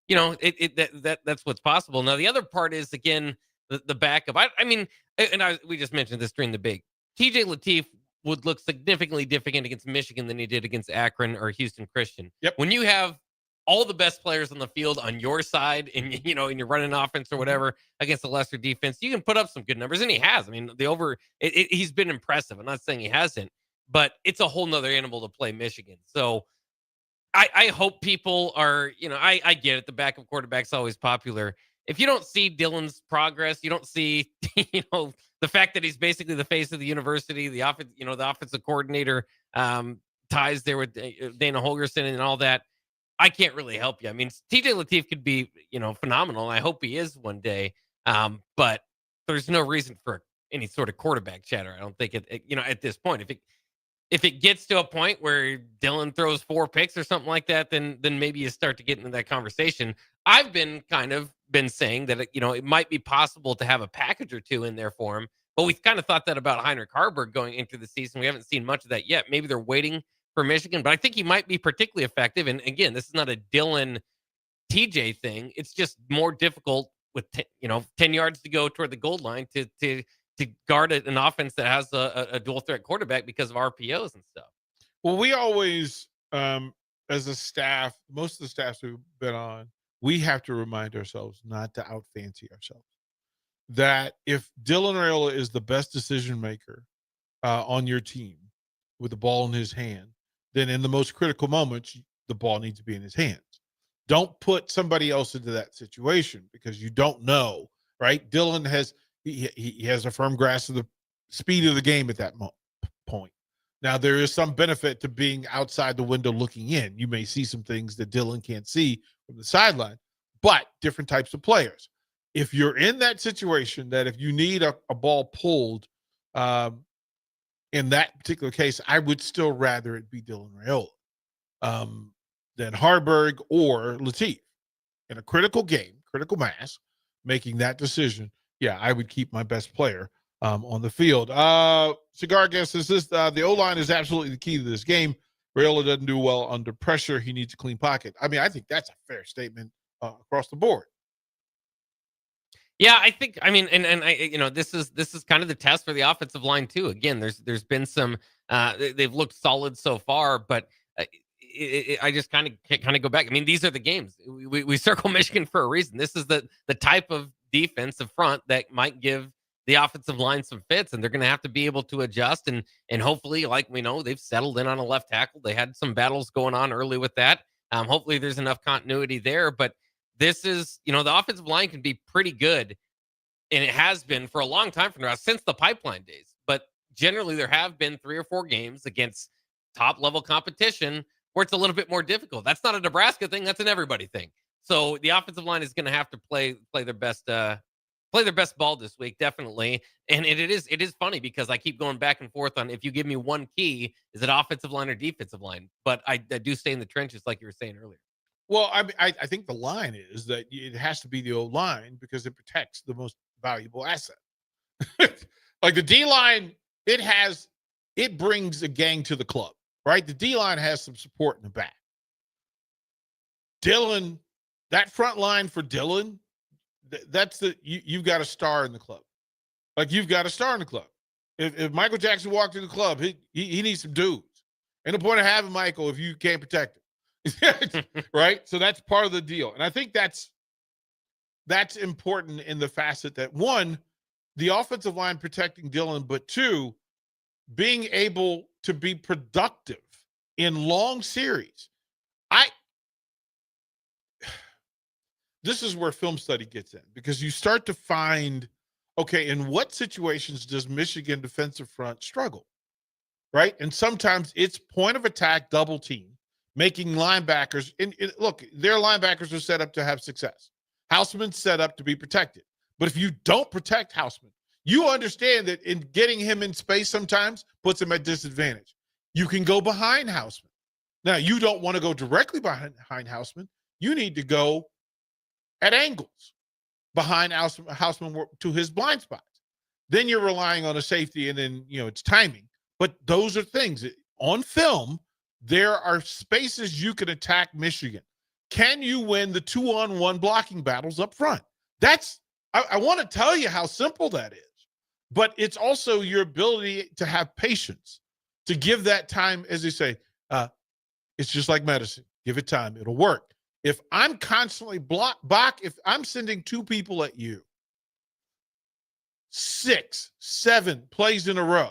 Speaker 6: that's what's possible. Now the other part is again the backup. We just mentioned this during the big. TJ Lateef would look significantly different against Michigan than he did against Akron or Houston Christian.
Speaker 5: Yep.
Speaker 6: When you have all the best players on the field on your side and and you're running offense or whatever against a lesser defense, you can put up some good numbers, and he has. I mean, he's been impressive. I'm not saying he hasn't, but it's a whole nother animal to play Michigan. So I hope people are, I get it. The backup quarterback's always popular. If you don't see Dylan's progress, you don't see, the fact that he's basically the face of the university, the offensive coordinator, ties there with Dana Holgerson and all that, I can't really help you. I mean, TJ Lateef could be, phenomenal. And I hope he is one day. But there's no reason for any sort of quarterback chatter. I don't think at this point, if it gets to a point where Dylan throws 4 picks or something like that, then maybe you start to get into that conversation. I've been saying that, it might be possible to have a package or 2 in there for him, but we've kind of thought that about Heinrich Haarberg going into the season. We haven't seen much of that yet. Maybe they're waiting for Michigan, but I think he might be particularly effective. And again, this is not a Dylan TJ thing. It's just more difficult with 10 yards to go toward the goal line to guard an offense that has a dual threat quarterback because of RPOs and stuff.
Speaker 5: Well, we always, as a staff, most of the staffs we've been on, we have to remind ourselves not to out-fancy ourselves. That if Dylan Raiola is the best decision maker on your team with the ball in his hand, then in the most critical moments, the ball needs to be in his hands. Don't put somebody else into that situation because you don't know, right? Dylan has he has a firm grasp of the speed of the game at that point. Now, there is some benefit to being outside the window looking in. You may see some things that Dylan can't see from the sideline, but different types of players. If you're in that situation that if you need a ball pulled, in that particular case, I would still rather it be Dylan Raiola than Harburg or Latif. In a critical game, critical mass, making that decision, yeah, I would keep my best player on the field. Cigar Guest says this, the O-line is absolutely the key to this game. Raiola doesn't do well under pressure. He needs a clean pocket. I mean, I think that's a fair statement across the board.
Speaker 6: Yeah, I think. I mean, and I, this is kind of the test for the offensive line too. Again, there's been some. They've looked solid so far, but I just kind of go back. I mean, these are the games we circle Michigan for a reason. This is the type of defensive front that might give the offensive line some fits, and they're going to have to be able to adjust. And hopefully, like we know, they've settled in on a left tackle. They had some battles going on early with that. Hopefully, there's enough continuity there, but. This is, the offensive line can be pretty good, and it has been for a long time from now, since the pipeline days. But generally, there have been 3 or 4 games against top-level competition where it's a little bit more difficult. That's not a Nebraska thing. That's an everybody thing. So the offensive line is going to have to play their best ball this week, definitely. And it is funny because I keep going back and forth on if you give me one key, is it offensive line or defensive line? But I do stay in the trenches like you were saying earlier.
Speaker 5: Well, I think the line is that it has to be the O-line because it protects the most valuable asset. Like the D-line, it brings a gang to the club, right? The D-line has some support in the back. Dylan, that front line for Dylan, you've got a star in the club. Like you've got a star in the club. If Michael Jackson walked in the club, he needs some dudes. Ain't no point of having Michael if you can't protect him. Right? So that's part of the deal. And I think that's important in the facet that, one, the offensive line protecting Dylan, but 2, being able to be productive in long series. This is where film study gets in because you start to find, okay, in what situations does Michigan defensive front struggle? Right? And sometimes it's point of attack double team. Making linebackers, look, their linebackers are set up to have success. Houseman's set up to be protected. But if you don't protect Houseman, you understand that in getting him in space sometimes puts him at disadvantage. You can go behind Houseman. Now, you don't want to go directly behind Houseman. You need to go at angles behind Houseman to his blind spots. Then you're relying on a safety, and then, it's timing. But those are things. On film, there are spaces you can attack Michigan. Can you win the 2-on-1 blocking battles up front? I want to tell you how simple that is, but it's also your ability to have patience, to give that time, as they say, it's just like medicine. Give it time. It'll work. If I'm constantly if I'm sending 2 people at you, 6, 7 plays in a row,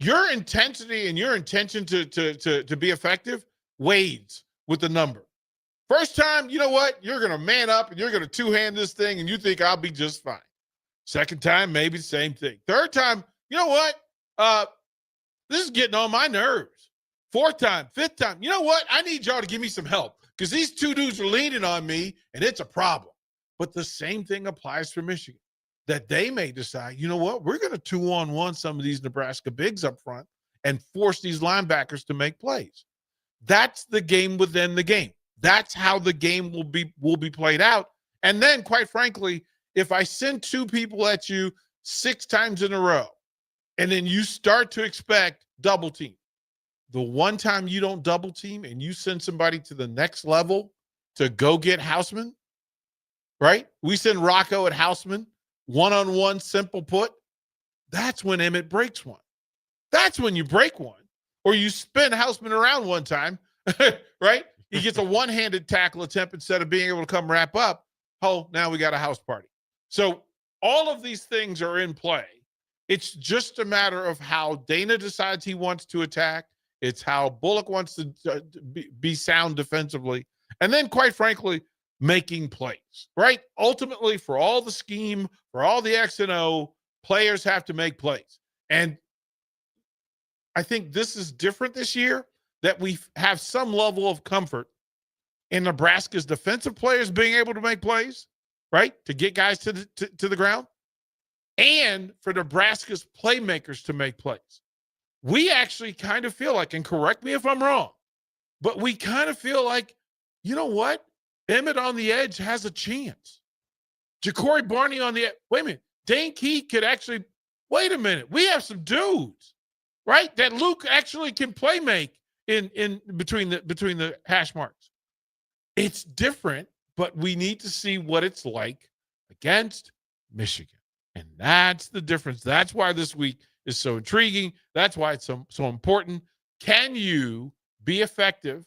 Speaker 5: your intensity and your intention to be effective wades with the number. First time, you know what? You're going to man up and you're going to two-hand this thing and you think I'll be just fine. Second time, maybe the same thing. Third time, you know what? This is getting on my nerves. Fourth time, fifth time, you know what? I need y'all to give me some help because these 2 dudes are leaning on me and it's a problem. But the same thing applies for Michigan. That they may decide, you know what, we're going to 2-on-1 some of these Nebraska bigs up front and force these linebackers to make plays. That's the game within the game. That's how the game will be played out. And then, quite frankly, if I send 2 people at you 6 times in a row, and then you start to expect double team, the one time you don't double team and you send somebody to the next level to go get Houseman, right? We send Rocco at Houseman. One-on-one, simple put, that's when Emmett breaks one. That's when you break one. Or you spin Houseman around one time, right? He gets a one-handed tackle attempt instead of being able to come wrap up. Oh, now we got a house party. So all of these things are in play. It's just a matter of how Dana decides he wants to attack. It's how Bullock wants to be sound defensively. And then, quite frankly, making plays, right? Ultimately, for all the scheme, for all the X and O, players have to make plays. And I think this is different this year, that we have some level of comfort and Nebraska's defensive players being able to make plays, right, to get guys to the ground, and for Nebraska's playmakers to make plays. We actually kind of feel like, and correct me if I'm wrong, but we kind of feel like, you know what? Emmett on the edge has a chance. Ja'Cory Barney on the edge. Wait a minute. Dane Key could actually, wait a minute. We have some dudes, right, that Luke actually can play make in between the hash marks. It's different, but we need to see what it's like against Michigan. And that's the difference. That's why this week is so intriguing. That's why it's so important. Can you be effective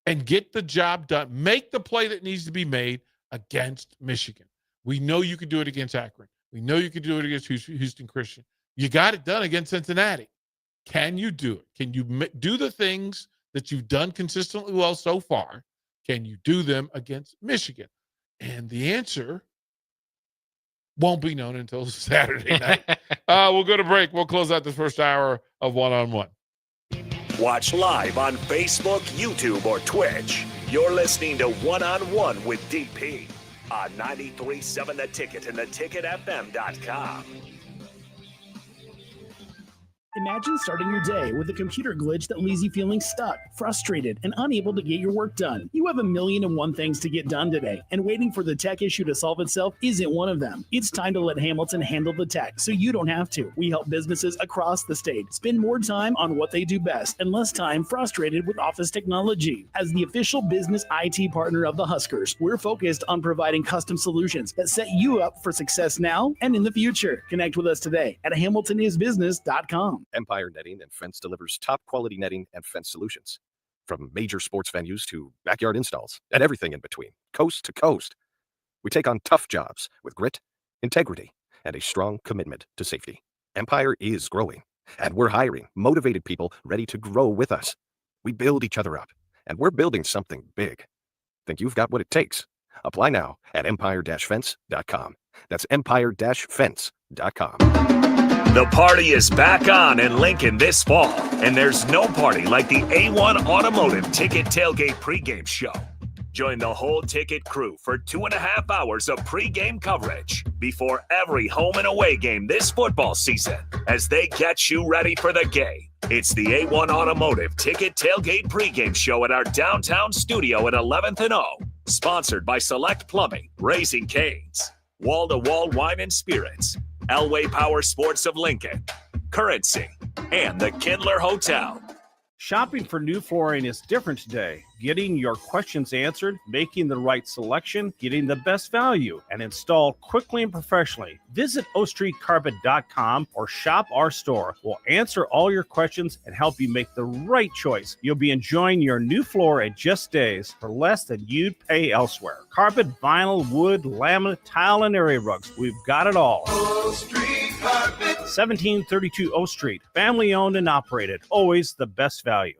Speaker 5: and get the job done? Make the play that needs to be made against Michigan. We know you can do it against Akron. We know you can do it against Houston Christian. You got it done against Cincinnati. Can you do it? Can you do the things that you've done consistently well so far? Can you do them against Michigan? And the answer won't be known until Saturday night. We'll go to break. We'll close out the first hour of One-on-One.
Speaker 3: Watch live on Facebook, YouTube, or Twitch. You're listening to One-on-One with DP on 93.7 The Ticket and theticketfm.com.
Speaker 13: Imagine starting your day with a computer glitch that leaves you feeling stuck, frustrated, and unable to get your work done. You have 1,000,001 things to get done today, and waiting for the tech issue to solve itself isn't one of them. It's time to let Hamilton handle the tech so you don't have to. We help businesses across the state spend more time on what they do best and less time frustrated with office technology. As the official business IT partner of the Huskers, we're focused on providing custom solutions that set you up for success now and in the future. Connect with us today at hamiltonisbusiness.com.
Speaker 14: Empire Netting and Fence delivers top quality netting and fence solutions. From major sports venues to backyard installs and everything in between, coast to coast. We take on tough jobs with grit, integrity, and a strong commitment to safety. Empire is growing, and we're hiring motivated people ready to grow with us. We build each other up, and we're building something big. Think you've got what it takes? Apply now at empire-fence.com. That's empire-fence.com.
Speaker 3: The party is back on in Lincoln this fall, and there's no party like the A1 Automotive Ticket Tailgate pregame show. Join the whole Ticket crew for 2.5 hours of pregame coverage before every home and away game this football season as they get you ready for the game. It's the A1 Automotive Ticket Tailgate pregame show at our downtown studio at 11th and O, sponsored by Select Plumbing, Raising Cane's, Wall-to-Wall Wine and Spirits, Elway Power Sports of Lincoln, Currency, and the Kindler Hotel.
Speaker 11: Shopping for new flooring is different today. Getting your questions answered, making the right selection, getting the best value, and installed quickly and professionally. Visit ostreetcarpet.com or shop our store. We'll answer all your questions and help you make the right choice. You'll be enjoying your new floor in just days for less than you'd pay elsewhere. Carpet, vinyl, wood, laminate, tile, and area rugs. We've got it all.
Speaker 12: O Street Carpet.
Speaker 11: 1732 O Street. Family owned and operated. Always the best value.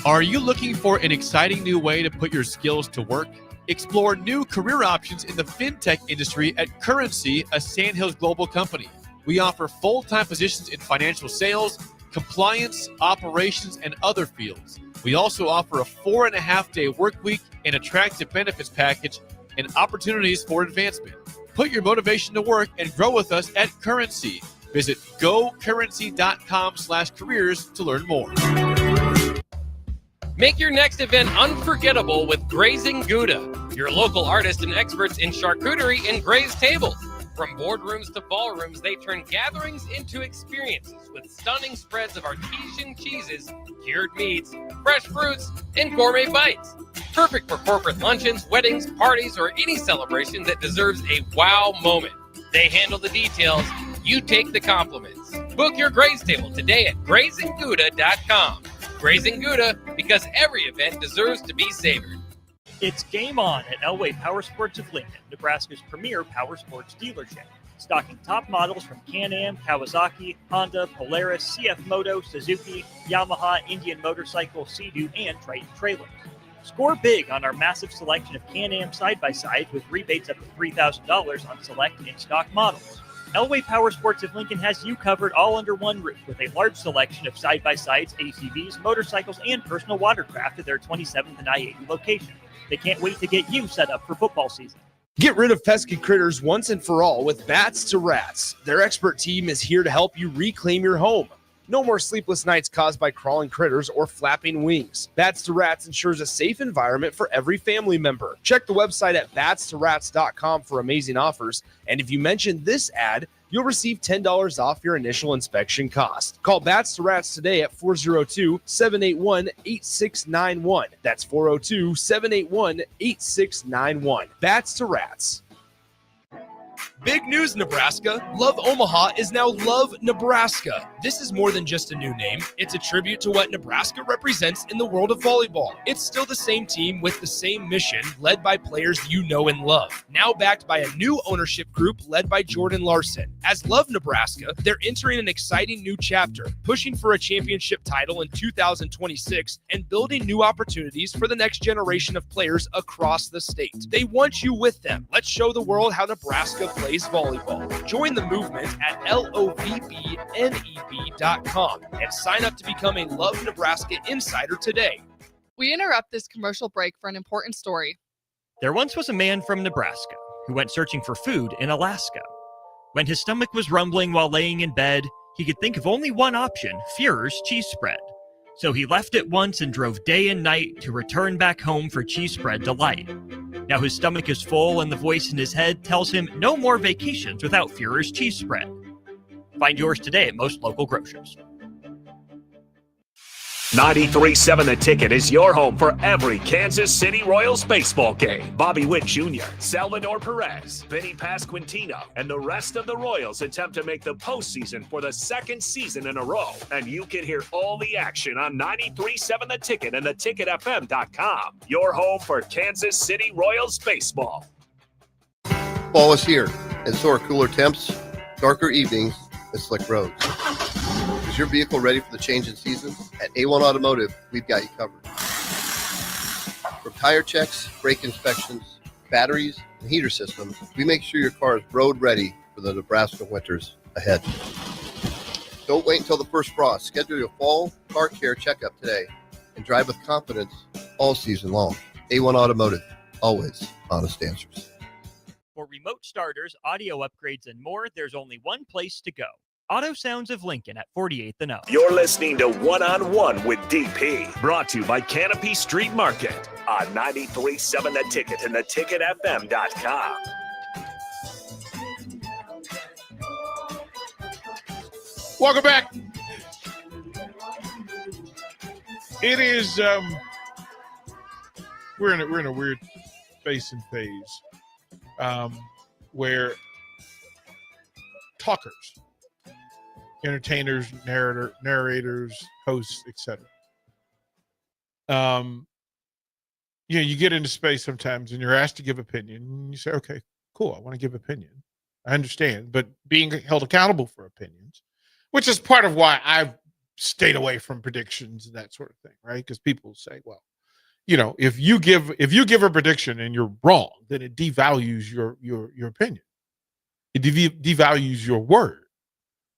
Speaker 15: Are you looking for an exciting new way to put your skills to work? Explore new career options in the fintech industry at Currency, a Sandhills Global company. We offer full-time positions in financial sales, compliance, operations, and other fields. We also offer a 4.5-day work week, an attractive benefits package, and opportunities for advancement. Put your motivation to work and grow with us at Currency. Visit gocurrency.com/careers to learn more.
Speaker 6: Make your next event unforgettable with Grazing Gouda, your local artists and experts in charcuterie and grazed tables. From boardrooms to ballrooms, they turn gatherings into experiences with stunning spreads of artesian cheeses, cured meats, fresh fruits, and gourmet bites. Perfect for corporate luncheons, weddings, parties, or any celebration that deserves a wow moment. They handle the details. You take the compliments. Book your graze table today at GrazingGouda.com. Grazing Gouda, because every event deserves to be savored.
Speaker 8: It's game on at Elway Power Sports of Lincoln, Nebraska's premier power sports dealership. Stocking top models from Can-Am, Kawasaki, Honda, Polaris, CF Moto, Suzuki, Yamaha, Indian Motorcycle, Sea-Doo, and Triton trailers. Score big on our massive selection of Can-Am side-by-sides with rebates up to $3,000 on select in-stock models. Elway Power Sports of Lincoln has you covered all under one roof with a large selection of side-by-sides, ATVs, motorcycles, and personal watercraft at their 27th and I-80 location. They can't wait to get you set up for football season.
Speaker 2: Get rid of pesky critters once and for all with Bats to Rats. Their expert team is here to help you reclaim your home. No more sleepless nights caused by crawling critters or flapping wings. Bats to Rats ensures a safe environment for every family member. Check the website at batstorats.com for amazing offers. And if you mention this ad, you'll receive $10 off your initial inspection cost. Call Bats to Rats today at 402-781-8691. That's 402-781-8691. Bats to Rats. Big news, Nebraska. Love Omaha is now Love Nebraska. This is more than just a new name. It's a tribute to what Nebraska represents in the world of volleyball. It's still the same team with the same mission, led by players you know and love. Now backed by a new ownership group led by Jordan Larson. As Love Nebraska, they're entering an exciting new chapter, pushing for a championship title in 2026 and building new opportunities for the next generation of players across the state. They want you with them. Let's show the world how Nebraska plays volleyball. Join the movement at lovneb.com and sign up to become a Love Nebraska insider today.
Speaker 16: We interrupt this commercial break for an important story.
Speaker 8: There once was a man from Nebraska who went searching for food in Alaska. When his stomach was rumbling while laying in bed, he could think of only one option, Führer's cheese spread. So he left it once and drove day and night to return back home for cheese spread delight. Now his stomach is full and the voice in his head tells him no more vacations without Führer's cheese spread. Find yours today at most local grocers.
Speaker 3: 93.7 The Ticket is your home for every Kansas City Royals baseball game. Bobby Witt Jr., Salvador Perez, Vinny Pasquantino, and the rest of the Royals attempt to make the postseason for the second season in a row. And you can hear all the action on 93.7 The Ticket and theticketfm.com. Your home for Kansas City Royals baseball.
Speaker 17: Fall is here, and so are cooler temps, darker evenings, and slick roads. Is your vehicle ready for the change in seasons? At A1 Automotive, we've got you covered. From tire checks, brake inspections, batteries, and heater systems, we make sure your car is road ready for the Nebraska winters ahead. Don't wait until the first frost. Schedule your fall car care checkup today and drive with confidence all season long. A1 Automotive, always honest answers.
Speaker 8: For remote starters, audio upgrades, and more, there's only one place to go. Auto Sounds of Lincoln at 48th and O.
Speaker 3: You're listening to One-on-One with DP, brought to you by Canopy Street Market on 93.7 The Ticket and theticketfm.com.
Speaker 5: Welcome back. It is we're in a weird space and phase where talkers, entertainers, narrators, hosts, etc. You get into space sometimes and you're asked to give opinion and you say, okay, cool, I want to give opinion. I understand, but being held accountable for opinions, which is part of why I've stayed away from predictions and that sort of thing, right? Because people say, well, if you give a prediction and you're wrong, then it devalues your opinion. It devalues your word.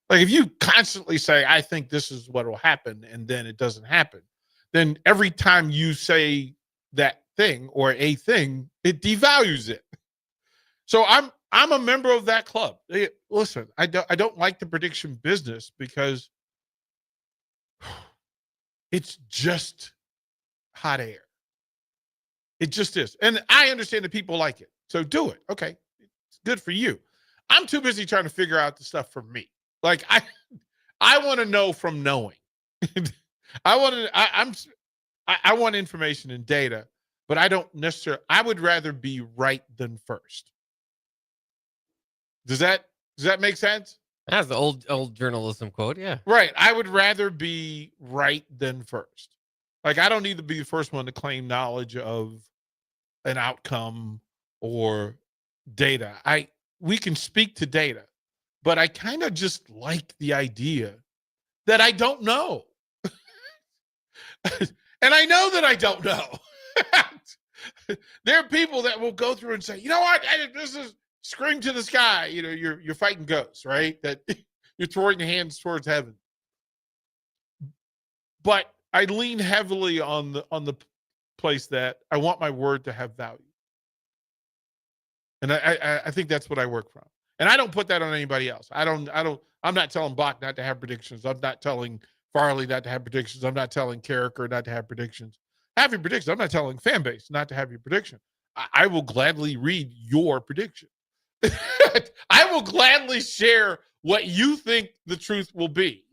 Speaker 5: Like if you constantly say, I think this is what will happen, and then it doesn't happen, then every time you say that thing or a thing, it devalues it. So I'm a member of that club. Listen, I don't like the prediction business because it's just hot air. It just is. And I understand that people like it. So do it. Okay. It's good for you. I'm too busy trying to figure out the stuff for me. Like I want to know from knowing. I want information and data, but I don't necessarily. I would rather be right than first. Does that make sense?
Speaker 6: That's the old journalism quote. Yeah.
Speaker 5: Right. I would rather be right than first. Like I don't need to be the first one to claim knowledge of an outcome or data. We can speak to data. But I kind of just like the idea that I don't know. And I know that I don't know. There are people that will go through and say, you know what? This is scream to the sky. You're fighting ghosts, right? That you're throwing your hands towards heaven. But I lean heavily on the place that I want my word to have value. And I think that's what I work from. And I don't put that on anybody else. I'm not telling Bach not to have predictions. I'm not telling Farley not to have predictions. I'm not telling Carricker not to have predictions. Having predictions. I'm not telling fan base not to have your prediction. I will gladly read your prediction. I will gladly share what you think the truth will be,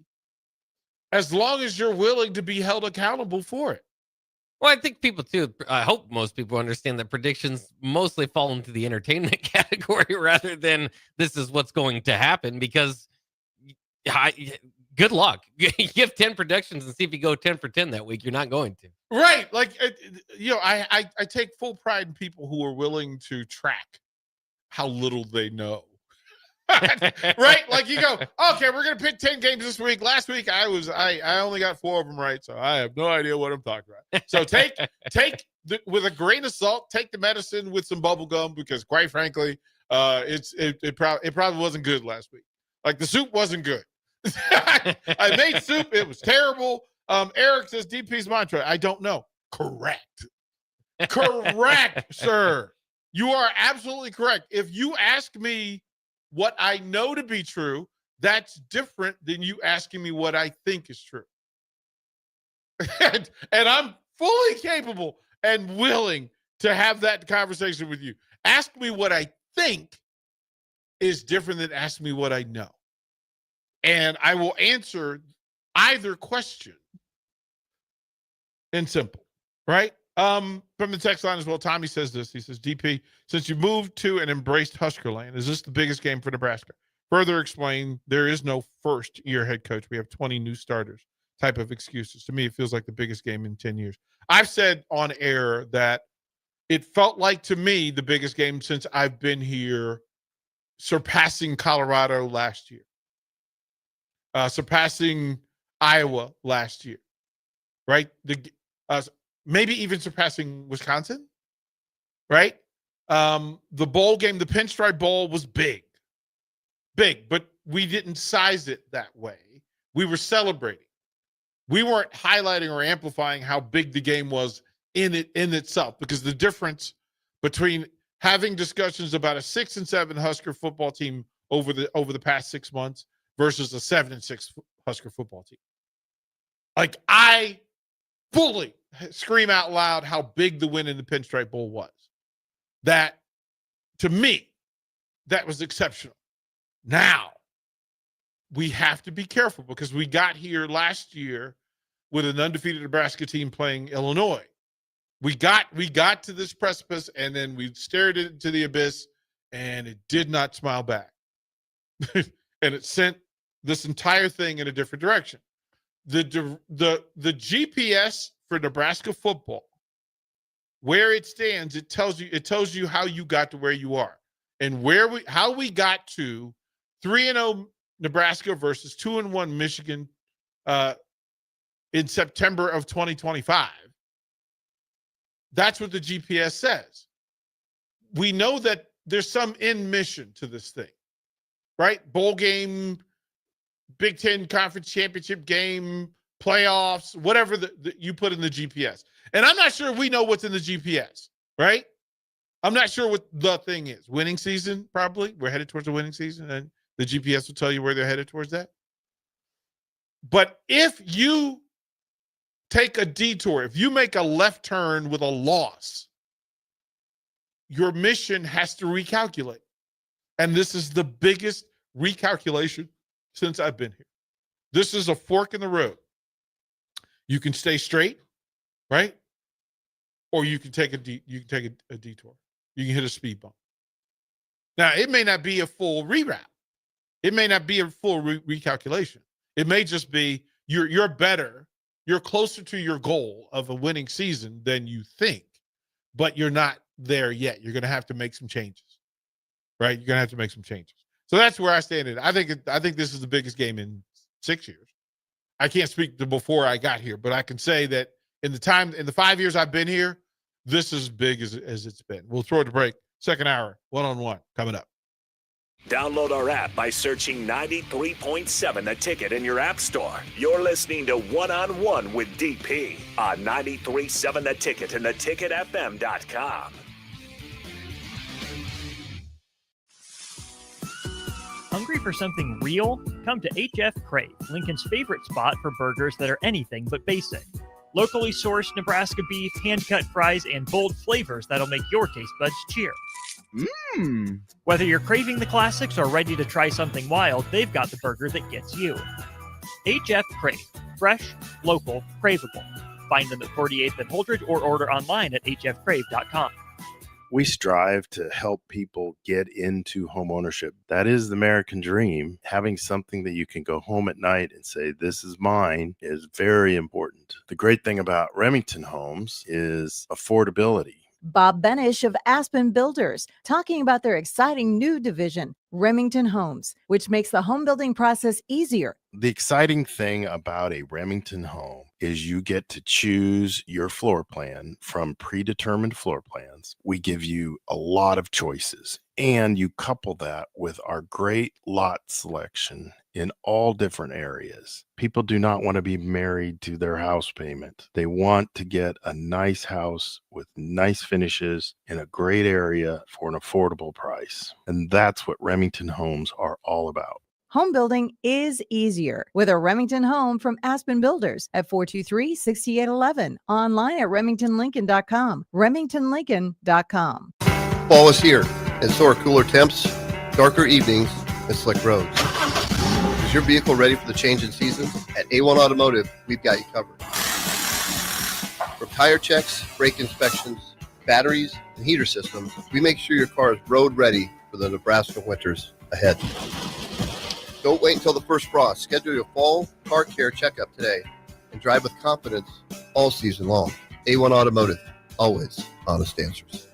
Speaker 5: as long as you're willing to be held accountable for it.
Speaker 6: Well, I think people too, I hope most people understand that predictions mostly fall into the entertainment category rather than this is what's going to happen, because good luck. Give 10 predictions and see if you go 10 for 10 that week. You're not going to.
Speaker 5: Right. Like, I take full pride in people who are willing to track how little they know. Right? Like you go, okay, we're going to pick 10 games this week. Last week I only got 4 of them right, so I have no idea what I'm talking about. So take with a grain of salt, take the medicine with some bubble gum, because quite frankly, it probably wasn't good last week. Like the soup wasn't good. I made soup, it was terrible. Eric says DP's mantra, I don't know. Correct, sir. You are absolutely correct. If you ask me what I know to be true, that's different than you asking me what I think is true. and I'm fully capable and willing to have that conversation with you. Ask me what I think is different than ask me what I know. And I will answer either question in simple, right? From the text line as well, Tommy says this. He says, DP, since you moved to and embraced Husker land, is this the biggest game for Nebraska? Further explain, there is no first-year head coach. We have 20 new starters type of excuses. To me, it feels like the biggest game in 10 years. I've said on air that it felt like, to me, the biggest game since I've been here, surpassing Colorado last year, surpassing Iowa last year, right? Maybe even surpassing Wisconsin, right? The bowl game, the Pinstripe Bowl, was big, but we didn't size it that way. We were celebrating. We weren't highlighting or amplifying how big the game was in itself, because the difference between having discussions about a 6-7 Husker football team over the past 6 months versus a 7-6 Husker football team. Like, I fully scream out loud how big the win in the Pinstripe Bowl was. That, to me, that was exceptional. Now, we have to be careful, because we got here last year with an undefeated Nebraska team playing Illinois. We got to this precipice, and then we stared into the abyss, and it did not smile back. And it sent this entire thing in a different direction. The GPS for Nebraska football, where it stands, it tells you how you got to where you are, and how we got to 3-0 Nebraska versus 2-1 Michigan in September of 2025. That's what the GPS says. We know that there's some end mission to this thing, right? Bowl game, Big Ten Conference Championship game, playoffs, whatever you put in the GPS. And I'm not sure we know what's in the GPS, right? I'm not sure what the thing is. Winning season, probably. We're headed towards a winning season, and the GPS will tell you where they're headed towards that. But if you take a detour, if you make a left turn with a loss, your mission has to recalculate. And this is the biggest recalculation since I've been here. This is a fork in the road. You can stay straight, right? Or you can take a detour. You can hit a speed bump. Now, it may not be a full reroute. It may not be a full recalculation. It may just be you're better. You're closer to your goal of a winning season than you think, but you're not there yet. You're going to have to make some changes, right? You're going to have to make some changes. So that's where I stand in. I think this is the biggest game in 6 years. I can't speak to before I got here, but I can say that in the 5 years I've been here, this is as big as it's been. We'll throw it to break. Second hour, one-on-one coming up.
Speaker 3: Download our app by searching 93.7 The Ticket in your app store. You're listening to One-on-One with DP on 93.7 The Ticket and theticketfm.com.
Speaker 8: Hungry for something real? Come to HF Crave, Lincoln's favorite spot for burgers that are anything but basic. Locally sourced Nebraska beef, hand-cut fries, and bold flavors that'll make your taste buds cheer. Whether you're craving the classics or ready to try something wild, they've got the burger that gets you. HF Crave. Fresh, local, craveable. Find them at 48th and Holdridge or order online at hfcrave.com.
Speaker 9: We strive to help people get into home ownership. That is the American dream. Having something that you can go home at night and say, this is mine, is very important. The great thing about Remington Homes is affordability.
Speaker 10: Bob Benish of Aspen Builders, talking about their exciting new division, Remington Homes, which makes the home building process easier.
Speaker 9: The exciting thing about a Remington home is you get to choose your floor plan from predetermined floor plans. We give you a lot of choices, and you couple that with our great lot selection in all different areas. People do not want to be married to their house payment. They want to get a nice house with nice finishes in a great area for an affordable price. And that's what Remington Homes are all about.
Speaker 10: Home building is easier with a Remington home from Aspen Builders at 423-6811. Online at remingtonlincoln.com. remingtonlincoln.com.
Speaker 17: Fall is here, and so are cooler temps, darker evenings, and slick roads. Is your vehicle ready for the change in season? At A1 Automotive, we've got you covered. From tire checks, brake inspections, batteries, and heater systems, we make sure your car is road ready for the Nebraska winters ahead. Don't wait until the first frost. Schedule your fall car care checkup today and drive with confidence all season long. A1 Automotive, always honest answers.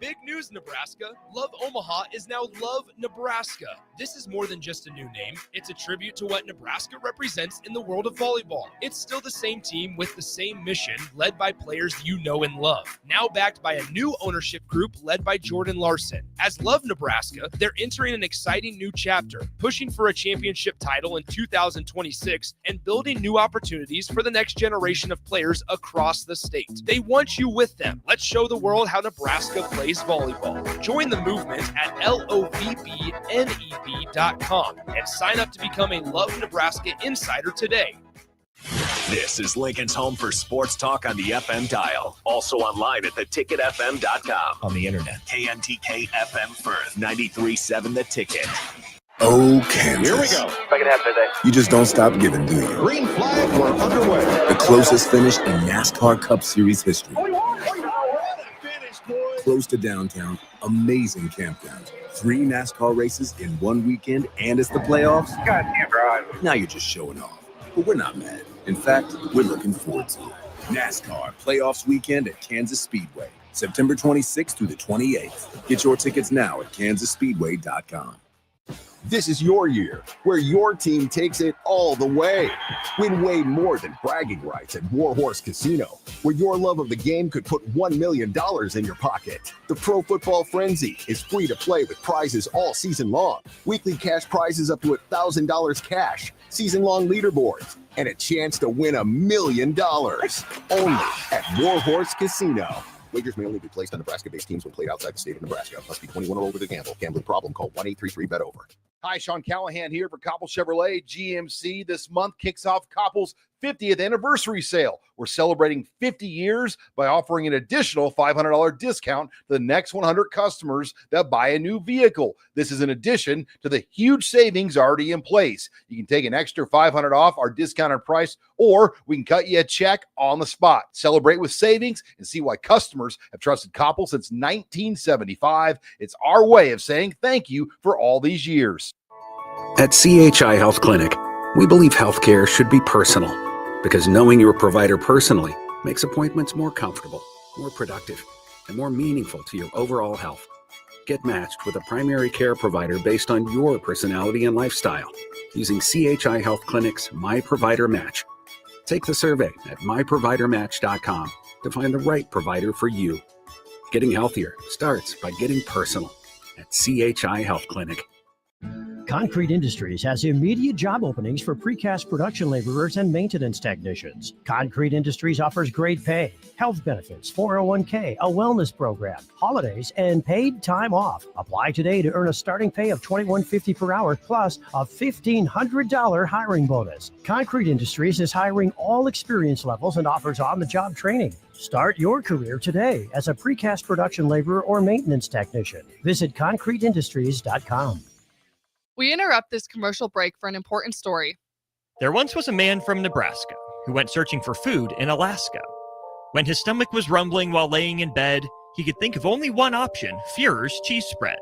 Speaker 2: Big news, Nebraska. Love Omaha is now Love Nebraska. This is more than just a new name. It's a tribute to what Nebraska represents in the world of volleyball. It's still the same team with the same mission, led by players you know and love. Now backed by a new ownership group led by Jordan Larson. As Love Nebraska, they're entering an exciting new chapter, pushing for a championship title in 2026 and building new opportunities for the next generation of players across the state. They want you with them. Let's show the world how Nebraska plays volleyball. Join the movement at lovneb.com and sign up to become a Love Nebraska insider today.
Speaker 3: This is Lincoln's home for sports talk on the FM dial. Also online at theticketfm.com. On the internet. KNTK FM Firth, 93.7 The Ticket.
Speaker 18: Oh, Kansas.
Speaker 3: Here we go. Second half today.
Speaker 18: You just don't stop giving, do you?
Speaker 12: Green flag, we're underway.
Speaker 18: The closest finish in NASCAR Cup Series history. Close to downtown, amazing campgrounds, 3 NASCAR races in one weekend, and it's the playoffs.
Speaker 12: God can't drive.
Speaker 18: Now you're just showing off. But we're not mad. In fact, we're looking forward to it. NASCAR Playoffs Weekend at Kansas Speedway, September 26th through the 28th. Get your tickets now at kansasspeedway.com.
Speaker 1: This is your year, where your team takes it all the way. Win way more than bragging rights at Warhorse Casino, where your love of the game could put $1 million in your pocket. The Pro Football Frenzy is free to play with prizes all season long. Weekly cash prizes up to $1,000 cash, season-long leaderboards, and a chance to win $1 million. Only at Warhorse Casino. Wagers may only be placed on Nebraska-based teams when played outside the state of Nebraska. Must be 21 or older to gamble. Gambling problem? Call 1-833-BET-OVER.
Speaker 19: Hi, Sean Callahan here for Koppel Chevrolet GMC. This month kicks off Koppel's 50th anniversary sale. We're celebrating 50 years by offering an additional $500 discount to the next 100 customers that buy a new vehicle. This is in addition to the huge savings already in place. You can take an extra $500 off our discounted price, or we can cut you a check on the spot. Celebrate with savings and see why customers have trusted Koppel since 1975. It's our way of saying thank you for all these years.
Speaker 20: At CHI Health Clinic, we believe healthcare should be personal, because knowing your provider personally makes appointments more comfortable, more productive, and more meaningful to your overall health. Get matched with a primary care provider based on your personality and lifestyle using CHI Health Clinic's My Provider Match. Take the survey at myprovidermatch.com to find the right provider for you. Getting healthier starts by getting personal. at CHI Health Clinic.
Speaker 7: Concrete Industries has immediate job openings for precast production laborers and maintenance technicians. Concrete Industries offers great pay, health benefits, 401k, a wellness program, holidays, and paid time off. Apply today to earn a starting pay of $21.50 per hour plus a $1,500 hiring bonus. Concrete Industries is hiring all experience levels and offers on-the-job training. Start your career today as a precast production laborer or maintenance technician. Visit concreteindustries.com.
Speaker 16: We interrupt this commercial break for an important story.
Speaker 8: There once was a man from Nebraska who went searching for food in Alaska. When his stomach was rumbling while laying in bed, he could think of only one option, Fuhrer's cheese spread.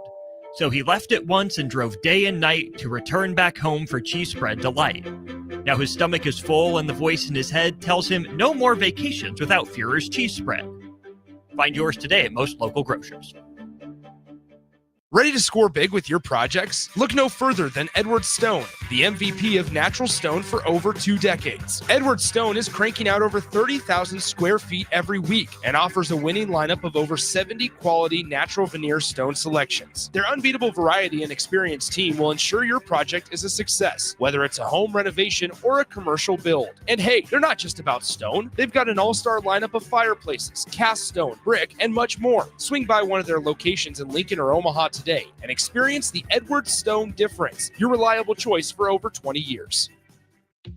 Speaker 8: So he left it once and drove day and night to return back home for cheese spread delight. Now his stomach is full and the voice in his head tells him no more vacations without Fuhrer's cheese spread. Find yours today at most local grocers.
Speaker 2: Ready to score big with your projects? Look no further than Edward Stone, the MVP of natural stone for over 2 decades. Edward Stone is cranking out over 30,000 square feet every week and offers a winning lineup of over 70 quality natural veneer stone selections. Their unbeatable variety and experienced team will ensure your project is a success, whether it's a home renovation or a commercial build. And hey, they're not just about stone. They've got an all-star lineup of fireplaces, cast stone, brick, and much more. Swing by one of their locations in Lincoln or Omaha today and experience the Edward Stone difference, your reliable choice for over 20 years.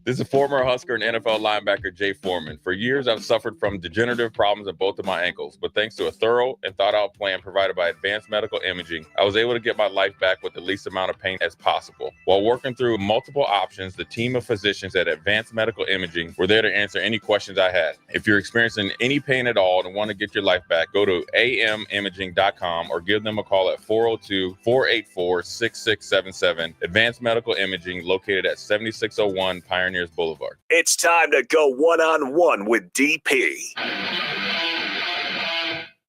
Speaker 21: This is former Husker and NFL linebacker Jay Foreman. For years, I've suffered from degenerative problems in both of my ankles, but thanks to a thorough and thought-out plan provided by Advanced Medical Imaging, I was able to get my life back with the least amount of pain as possible. While working through multiple options, the team of physicians at Advanced Medical Imaging were there to answer any questions I had. If you're experiencing any pain at all and want to get your life back, go to amimaging.com or give them a call at 402-484-6677. Advanced Medical Imaging, located at 7601 Pioneers Boulevard.
Speaker 3: It's time to go one-on-one with DP.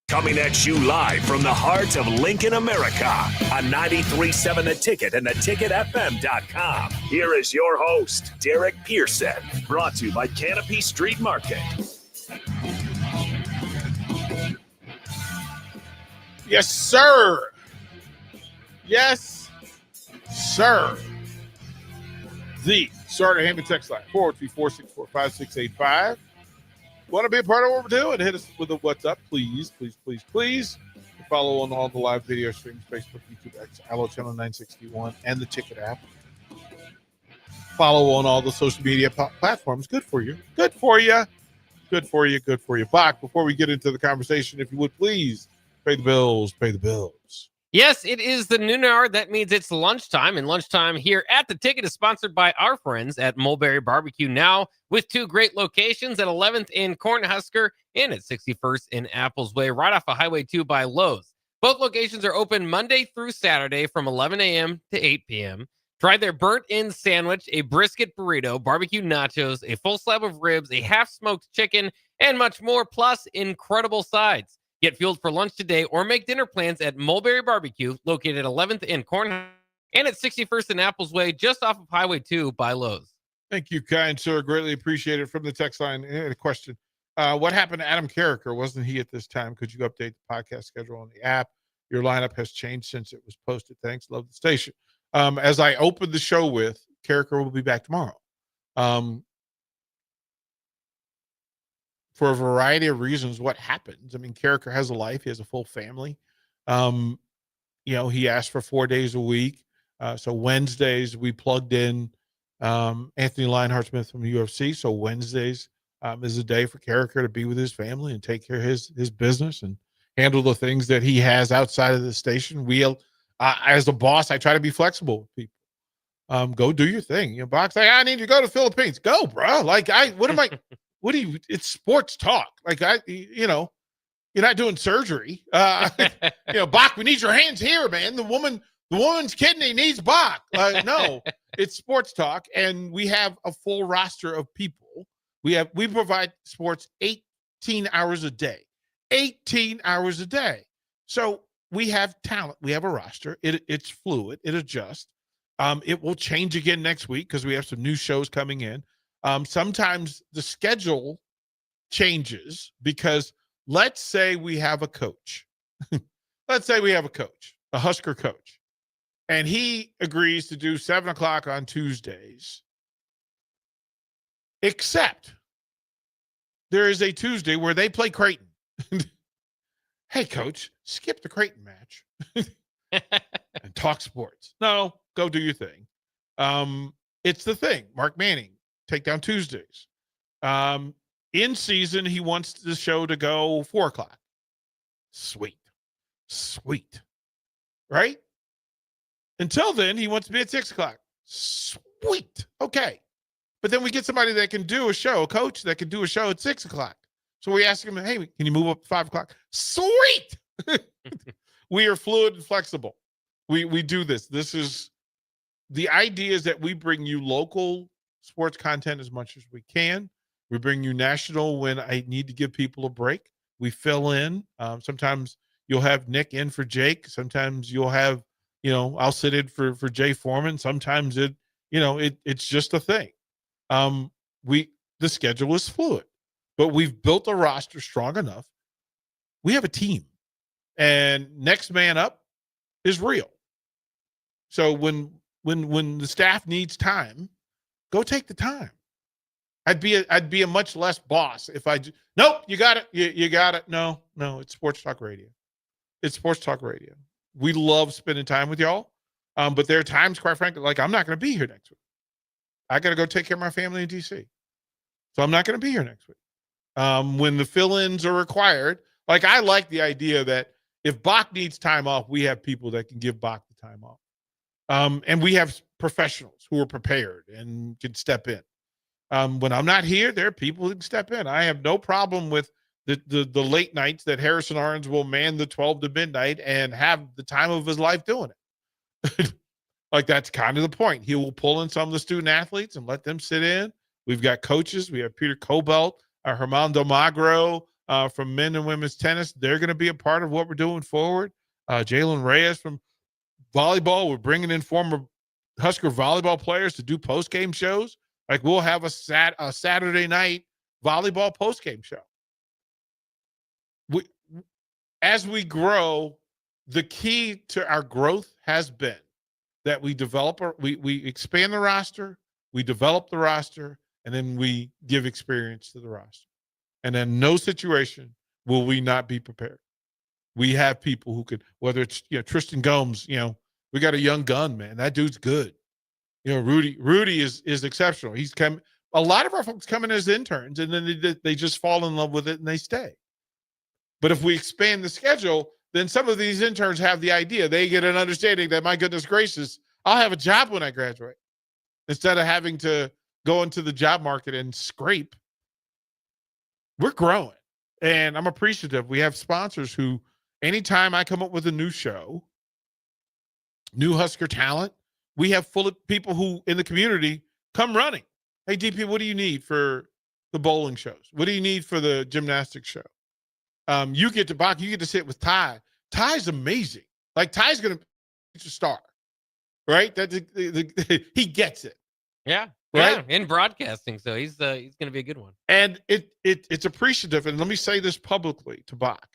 Speaker 3: Coming at you live from the heart of Lincoln, America on 93.7 The Ticket and theticketfm.com. Here is your host, Derek Pearson, brought to you by Canopy Street Market.
Speaker 5: Yes, sir. Yes, sir. The Starter Hammond text line, 402-464-5685. Want to be a part of what we're doing? Hit us with a what's up, please, please, please, please. Follow on all the live video streams, Facebook, YouTube, X, Allo Channel 961, and the Ticket app. Follow on all the social media platforms. Good for you. Good for you. Good for you. Good for you. Bach, before we get into the conversation, if you would please pay the bills, pay the bills.
Speaker 6: Yes, it is the noon hour. That means it's lunchtime, and lunchtime here at The Ticket is sponsored by our friends at Mulberry Barbecue, now with 2 great locations at 11th in Cornhusker and at 61st in Apples Way, right off of Highway 2 by Lowe's. Both locations are open Monday through Saturday from 11 a.m. to 8 p.m. Try their burnt-in sandwich, a brisket burrito, barbecue nachos, a full slab of ribs, a half-smoked chicken, and much more, plus incredible sides. Get fueled for lunch today or make dinner plans at Mulberry Barbecue, located at 11th in Cornhusker and at 61st in Apples Way, just off of Highway 2 by Lowe's.
Speaker 5: Thank you, kind sir. Greatly appreciated. From the text line, a question. What happened to Adam Carricker? Wasn't he at this time? Could you update the podcast schedule on the app? Your lineup has changed since it was posted. Thanks. Love the station. As I opened the show with, Carricker will be back tomorrow. For a variety of reasons, what happens? I mean, Carricker has a life. He has a full family. He asked for 4 days a week. So Wednesdays, we plugged in Anthony Lionheart-Smith from the UFC. So Wednesdays is a day for Carricker to be with his family and take care of his business and handle the things that he has outside of the station. As a boss, I try to be flexible with people. Go do your thing. Bach's like, I need you to go to the Philippines. Go, bro. It's sports talk. You're not doing surgery. Bach, we need your hands here, man. The woman's kidney needs Bach. No, it's sports talk. And we have a full roster of people. We provide sports 18 hours a day, 18 hours a day. So we have talent. We have a roster. It's fluid. It adjusts. It will change again next week because we have some new shows coming in. Sometimes the schedule changes because let's say we have a coach. a Husker coach, and he agrees to do 7 o'clock on Tuesdays, except there is a Tuesday where they play Creighton. Hey, coach, skip the Creighton match and talk sports. No, go do your thing. It's the thing. Mark Manning, take down Tuesdays. In season, he wants the show to go 4 o'clock. Sweet. Right? Until then, he wants to be at 6 o'clock. Sweet. Okay. But then we get somebody that can do a show, a coach that can do a show at 6 o'clock. So we ask him, hey, can you move up to 5 o'clock? Sweet. We are fluid and flexible. We do this. This is the idea is that we bring you local sports content as much as we can. We bring you national when I need to give people a break. We fill in. Sometimes you'll have Nick in for Jake. Sometimes you'll have, I'll sit in for Jay Foreman. Sometimes it's just a thing. The schedule is fluid, but we've built a roster strong enough. We have a team, and next man up is real. So when the staff needs time, go take the time. I'd be a much less boss if nope, you got it. You got it. No, it's Sports Talk Radio. It's Sports Talk Radio. We love spending time with y'all. But there are times, quite frankly, like I'm not going to be here next week. I got to go take care of my family in DC. So I'm not going to be here next week. When the fill-ins are required, like I like the idea that if Bach needs time off, we have people that can give Bach the time off. And we have professionals who are prepared and can step in. When I'm not here, there are people who can step in. I have no problem with the late nights that Harrison Arns will man the 12 to midnight and have the time of his life doing it. Like that's kind of the point. He will pull in some of the student athletes and let them sit in. We've got coaches. We have Peter Cobelt, Hermando Magro from men and women's tennis. They're going to be a part of what we're doing forward. Jalen Reyes from volleyball. We're bringing in former Husker volleyball players to do post-game shows. Like we'll have a Saturday night volleyball post-game show. As we grow, the key to our growth has been that we we expand the roster, we develop the roster, and then we give experience to the roster. And in no situation will we not be prepared. We have people who could, whether it's Tristan Gomes, we got a young gun, man. That dude's good. Rudy is exceptional. He's come. A lot of our folks come in as interns, and then they just fall in love with it and they stay. But if we expand the schedule, then some of these interns have the idea. They get an understanding that, my goodness gracious, I'll have a job when I graduate instead of having to go into the job market and scrape. We're growing, and I'm appreciative. We have sponsors who, anytime I come up with a new show, new Husker talent, we have full of people who in the community come running. Hey, DP, what do you need for the bowling shows? What do you need for the gymnastics show? You get to sit with Ty. Ty's amazing. Like Ty's going to be a star, right? He gets it.
Speaker 6: Yeah.
Speaker 5: Right?
Speaker 6: Yeah, in broadcasting. So he's going to be a good one.
Speaker 5: And it's appreciative. And let me say this publicly to Bach,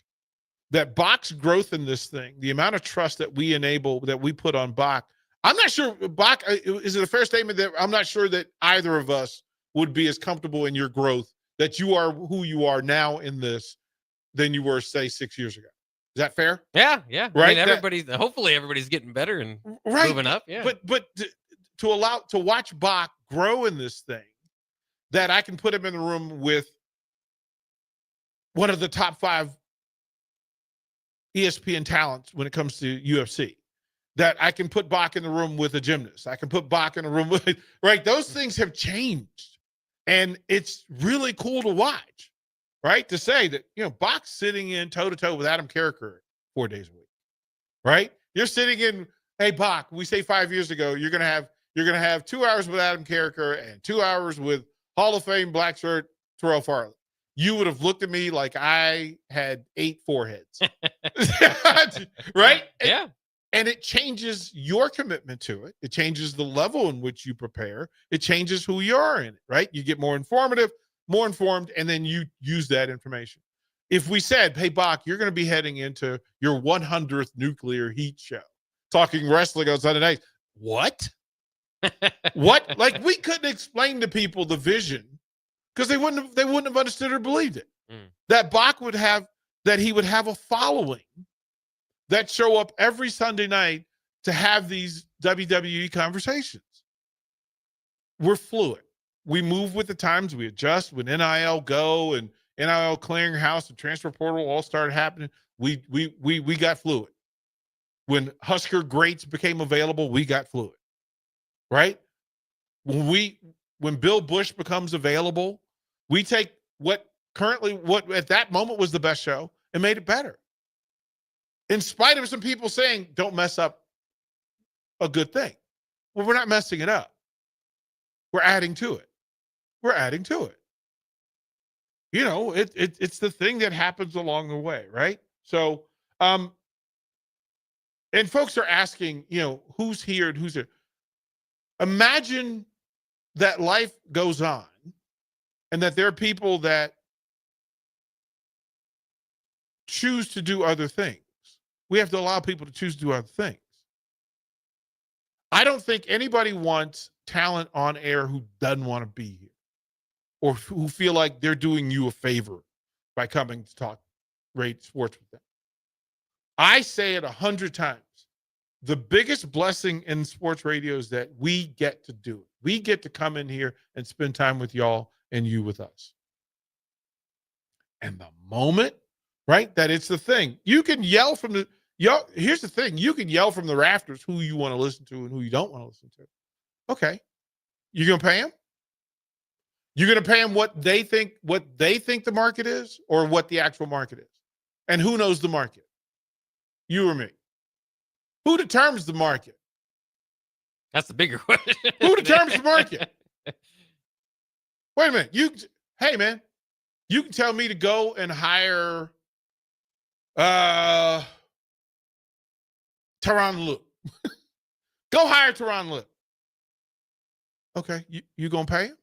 Speaker 5: that Bach's growth in this thing, the amount of trust that we enable, that we put on Bach. I'm not sure, Bach, is it a fair statement that I'm not sure that either of us would be as comfortable in your growth, that you are who you are now in this than you were, say, 6 years ago? Is that fair?
Speaker 6: Yeah.
Speaker 5: Right.
Speaker 6: I mean, hopefully everybody's getting better and moving up. Yeah.
Speaker 5: But to watch Bach grow in this thing, that I can put him in the room with one of the top 5 ESPN talents when it comes to UFC, that I can put Bach in the room with a gymnast. I can put Bach in a room with, right? Those things have changed, and it's really cool to watch. Right? To say that, Bach's sitting in toe-to-toe with Adam Carricker 4 days a week, right? You're sitting in, hey, Bach, we say 5 years ago, you're going to have 2 hours with Adam Carricker and 2 hours with Hall of Fame black shirt Terrell Farley. You would have looked at me like I had 8 foreheads, right?
Speaker 6: Yeah.
Speaker 5: And it changes your commitment to it. It changes the level in which you prepare. It changes who you are in it, right? You get more informative, more informed, and then you use that information. if we said, hey, Bach, you're going to be heading into your 100th Nuclear Heat show, talking wrestling on Sunday night, what? What? Like, we couldn't explain to people the vision because they wouldn't have understood or believed it. That Bach would have, that he would have a following that show up every Sunday night to have these WWE conversations. We're fluid. We move with the times. We adjust. When NIL Go and NIL Clearinghouse and Transfer Portal all started happening, we got fluid. When Husker Greats became available, we got fluid. Right? When Bill Bush becomes available, we take what at that moment was the best show and made it better. In spite of some people saying, don't mess up a good thing. Well, we're not messing it up. We're adding to it. You know, it's the thing that happens along the way, right? So, and folks are asking, you know, who's here and who's here. Imagine that life goes on and that there are people that choose to do other things. We have to allow people to choose to do other things. I don't think anybody wants talent on air who doesn't want to be here or who feel like they're doing you a favor by coming to talk great sports with them. I say it 100 times. The biggest blessing in sports radio is that we get to do it. We get to come in here and spend time with y'all and you with us. And the moment, right, that it's the thing, you can yell from the, here's the thing, you can yell from the rafters who you want to listen to and who you don't want to listen to. Okay. You're going to pay them? You're going to pay them what they think the market is or what the actual market is? And who knows the market? You or me? Who determines the market?
Speaker 6: That's the bigger question.
Speaker 5: Who determines the market? Wait a minute. Hey, man, you can tell me to go and hire Tyronn Lue. Go hire Tyronn Lue. Okay, you going to pay him?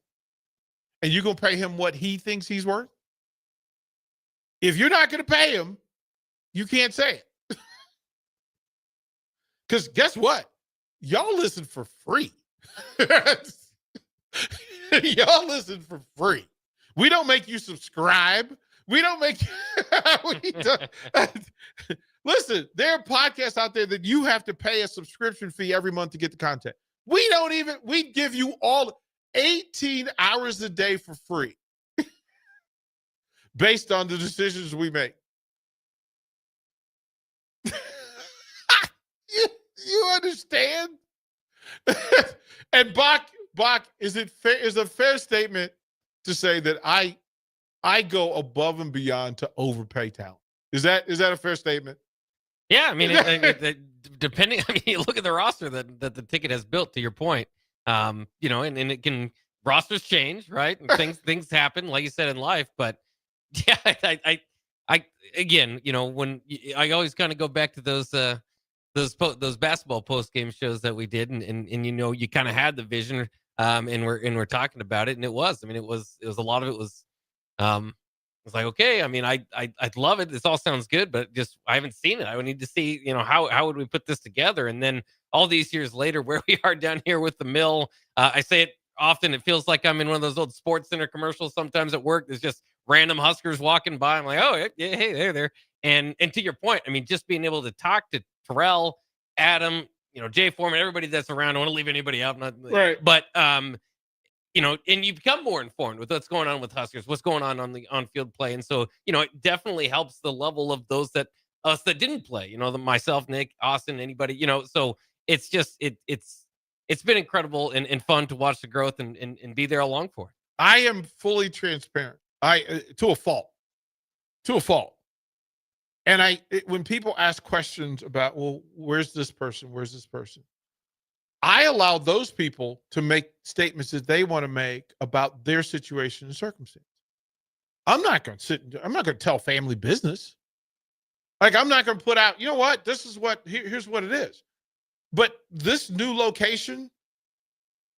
Speaker 5: And you going to pay him what he thinks he's worth? If you're not going to pay him, you can't say it. Because guess what? Y'all listen for free. Y'all listen for free. We don't make you subscribe. We don't make listen, there are podcasts out there that you have to pay a subscription fee every month to get the content. We give you all 18 hours a day for free based on the decisions we make. You understand? And Bach, is a fair statement to say that I go above and beyond to overpay talent? Is that a fair statement?
Speaker 6: Yeah, I mean, depending. I mean, you look at the roster that the ticket has built. To your point, you know, and it can rosters change, right? And things happen, like you said in life. But yeah, I again, you know, when I always kind of go back to those basketball post game shows that we did, and you know, you kind of had the vision, and we're talking about it, and it was a lot of it was, it's like, okay, I mean, I'd love it. This all sounds good, but just I haven't seen it. I would need to see, you know, how would we put this together? And then all these years later, where we are down here with the mill, I say it often. It feels like I'm in one of those old Sports Center commercials sometimes at work. There's just random Huskers walking by. I'm like, oh yeah, hey, they're there. And to your point, I mean, just being able to talk to Terrell, Adam, you know, Jay Foreman, everybody that's around. I don't want to leave anybody out,
Speaker 5: right?
Speaker 6: But you know, and you become more informed with what's going on with Huskers, what's going on the on-field play. And so, you know, it definitely helps the level of those that didn't play, you know, myself, Nick, Austin, anybody, you know, so it's just, it's been incredible and fun to watch the growth and be there along for it.
Speaker 5: I am fully transparent. To a fault. And when people ask questions about, well, where's this person? I allow those people to make statements that they want to make about their situation and circumstance. I'm not going to tell family business. Like, I'm not going to put out, you know what, here's what it is. But this new location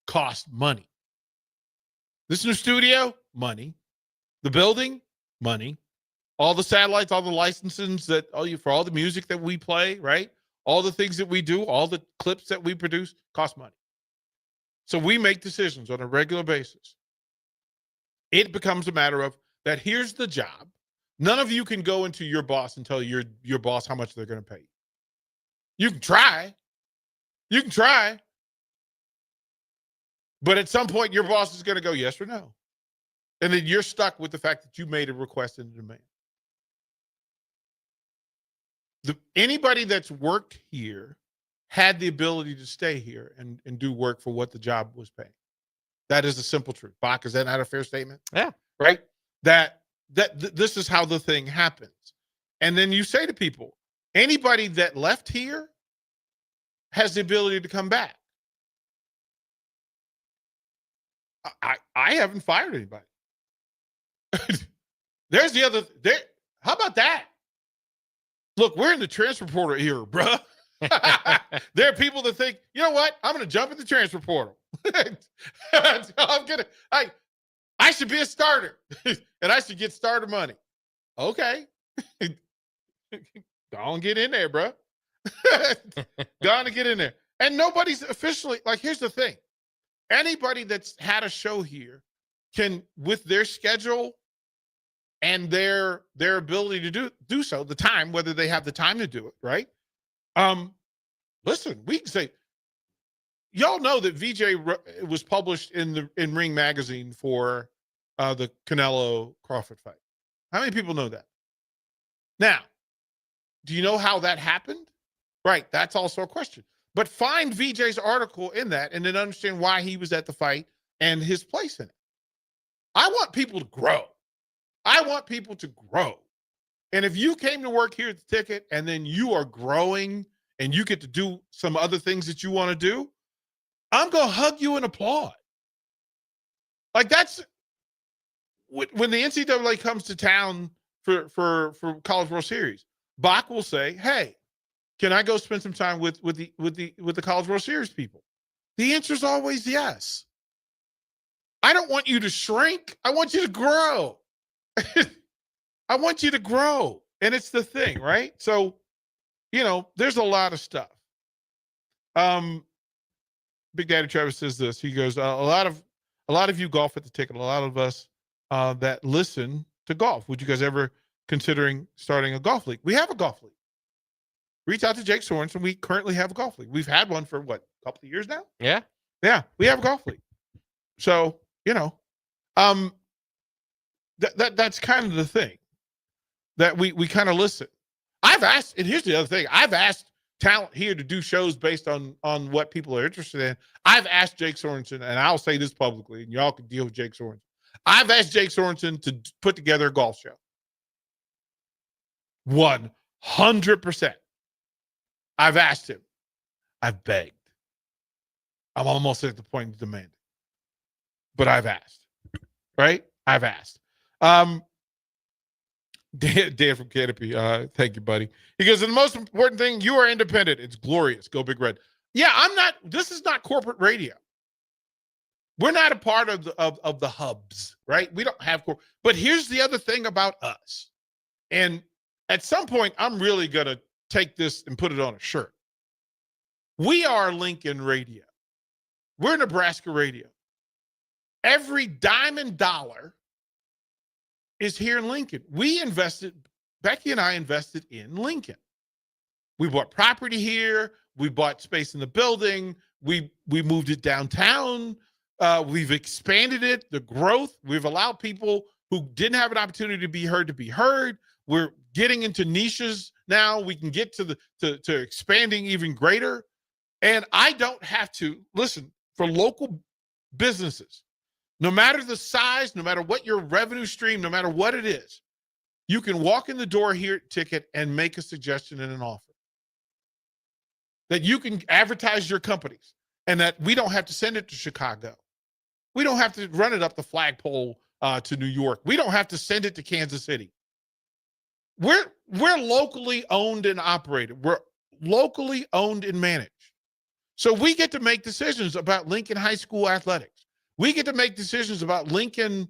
Speaker 5: cost money. This new studio, money. The building, money. all the satellites, all the licenses for all the music that we play, right? All the things that we do, all the clips that we produce cost money. So we make decisions on a regular basis. It becomes a matter of that here's the job. None of you can go into your boss and tell your boss how much they're going to pay you. You can try. You can try. But at some point, your boss is going to go yes or no. And then you're stuck with the fact that you made a request and a demand. Anybody that's worked here had the ability to stay here and do work for what the job was paying. That is a simple truth. Bach, is that not a fair statement?
Speaker 6: Yeah.
Speaker 5: Right? This is how the thing happens. And then you say to people, anybody that left here has the ability to come back. I haven't fired anybody. There's the other. How about that? Look, we're in the transfer portal era, bruh. There are people that think, you know what? I'm going to jump in the transfer portal. I should be a starter, and I should get starter money. Okay. Go on, get in there, bruh. Go on and get in there. And nobody's officially, like, here's the thing. Anybody that's had a show here can, with their schedule and their ability to do so, the time, whether they have the time to do it, right? Listen, we can say, y'all know that VJ was published in Ring Magazine for the Canelo Crawford fight. How many people know that? Now, do you know how that happened? Right, that's also a question. But find VJ's article in that and then understand why he was at the fight and his place in it. I want people to grow. I want people to grow. And if you came to work here at the Ticket and then you are growing and you get to do some other things that you want to do, I'm going to hug you and applaud. Like, that's when the NCAA comes to town for College World Series, Bach will say, hey, can I go spend some time with the College World Series people? The answer is always yes. I don't want you to shrink. I want you to grow. I want you to grow. And it's the thing, right? So, there's a lot of stuff. Big Daddy Travis says this. He goes, a lot of you golf at the Ticket. A lot of us that listen to golf. Would you guys ever considering starting a golf league? We have a golf league. Reach out to Jake Sorensen. We currently have a golf league. We've had one for a couple of years now?
Speaker 6: Yeah.
Speaker 5: Yeah, we have a golf league. So, that's kind of the thing that we kind of listen. I've asked, and here's the other thing. I've asked talent here to do shows based on what people are interested in. I've asked Jake Sorensen, and I'll say this publicly, and y'all can deal with Jake Sorensen. I've asked Jake Sorensen to put together a golf show. 100%. I've asked him. I've begged. I'm almost at the point of demanding. But I've asked. Right? I've asked. Dan from Canopy. Thank you, buddy. He goes, and the most important thing, you are independent. It's glorious. Go Big Red. Yeah, this is not corporate radio. We're not a part of the hubs, right? We don't have but here's the other thing about us. And at some point, I'm really going to take this and put it on a shirt. We are Lincoln Radio. We're Nebraska Radio. Every dime and dollar is here in Lincoln. Becky and I invested in Lincoln. We bought property here. We bought space in the building. We moved it downtown. We've expanded it, the growth. We've allowed people who didn't have an opportunity to be heard. We're getting into niches now. We can get to expanding even greater. And I don't have to listen for local businesses. No matter the size, no matter what your revenue stream, no matter what it is, you can walk in the door here at Ticket and make a suggestion and an offer. That you can advertise your companies and that we don't have to send it to Chicago. We don't have to run it up the flagpole to New York. We don't have to send it to Kansas City. We're locally owned and operated. We're locally owned and managed. So we get to make decisions about Lincoln High School athletics. We get to make decisions about Lincoln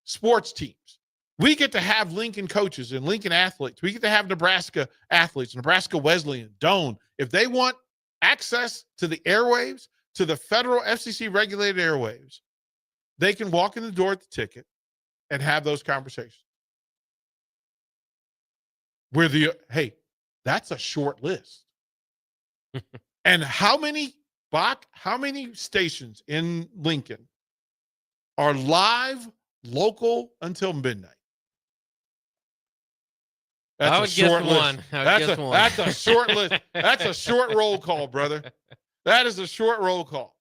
Speaker 5: sports teams. We get to have Lincoln coaches and Lincoln athletes. We get to have Nebraska athletes, Nebraska Wesleyan, Doane. If they want access to the airwaves, to the federal FCC regulated airwaves, they can walk in the door at the ticket and have those conversations. Hey, that's a short list. And how many stations in Lincoln are live, local until midnight? That's a short list. That's a short list. That's a short roll call, brother. That is a short roll call.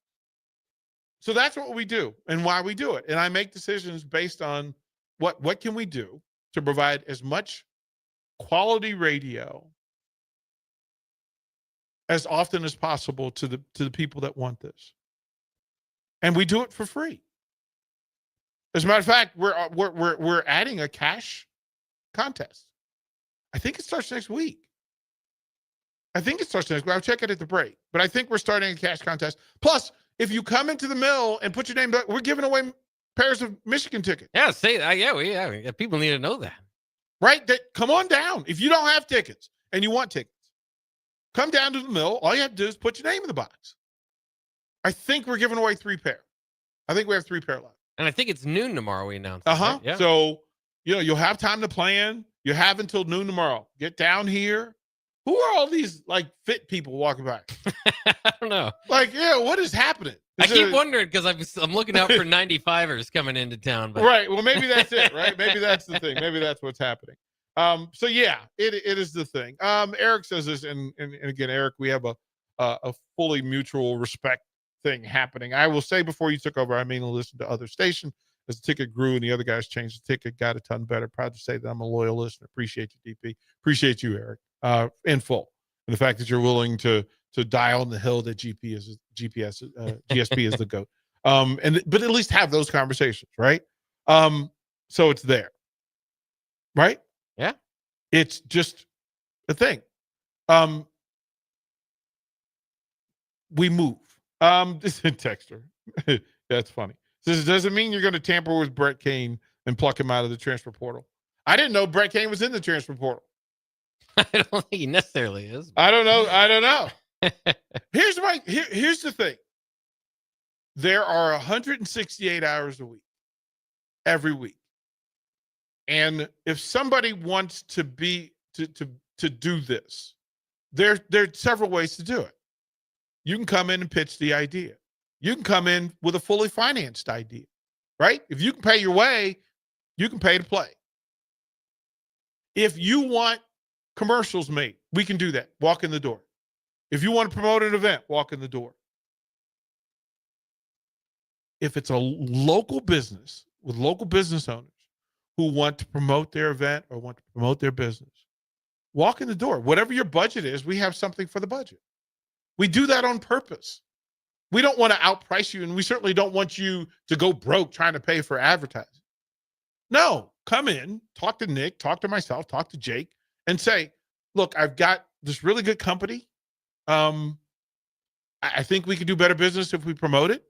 Speaker 5: So that's what we do and why we do it. And I make decisions based on what can we do to provide as much quality radio as often as possible to the people that want this. And we do it for free. As a matter of fact, we're adding a cash contest. I think it starts next week. I'll check it at the break. But I think we're starting a cash contest. Plus, if you come into the mill and put your name, we're giving away pairs of Michigan tickets.
Speaker 6: Yeah, say that. Yeah, people need to know that.
Speaker 5: Right? Come on down. If you don't have tickets and you want tickets, come down to the mill. All you have to do is put your name in the box. I think we're giving away 3 pair. I think we have 3 pair left.
Speaker 6: And I think it's noon tomorrow we announced.
Speaker 5: Uh-huh.
Speaker 6: Right? Yeah.
Speaker 5: So, you'll have time to plan. You have until noon tomorrow. Get down here. Who are all these, fit people walking by?
Speaker 6: I don't know.
Speaker 5: What is happening?
Speaker 6: I keep wondering because I'm looking out for 95ers coming into town. But.
Speaker 5: Right. Well, maybe that's it, right? Maybe that's the thing. Maybe that's what's happening. So, yeah, it is the thing. Eric says this, and again, Eric, we have a fully mutual respect thing happening. I will say before you took over, I mean to listen to other stations. As the ticket grew and the other guys changed the ticket, got a ton better. Proud to say that I'm a loyal listener. Appreciate you, DP. Appreciate you, Eric, in full. And the fact that you're willing to die on the hill that GSP is the GOAT. But at least have those conversations, right? So it's there, right?
Speaker 6: Yeah.
Speaker 5: It's just a thing. We move. This is a texter. That's funny. This doesn't mean you're going to tamper with Brett Kane and pluck him out of the transfer portal. I didn't know Brett Kane was in the transfer portal.
Speaker 6: I don't think he necessarily is.
Speaker 5: I don't know. Here's the thing. There are 168 hours a week, every week. And if somebody wants to do this, there are several ways to do it. You can come in and pitch the idea. You can come in with a fully financed idea, right? If you can pay your way, you can pay to play. If you want commercials made, we can do that. Walk in the door. If you want to promote an event, walk in the door. If it's a local business with local business owners who want to promote their event or want to promote their business, walk in the door. Whatever your budget is, we have something for the budget. We do that on purpose. We don't want to outprice you, and we certainly don't want you to go broke trying to pay for advertising. No, come in, talk to Nick, talk to myself, talk to Jake, and say, look, I've got this really good company. I think we could do better business if we promote it.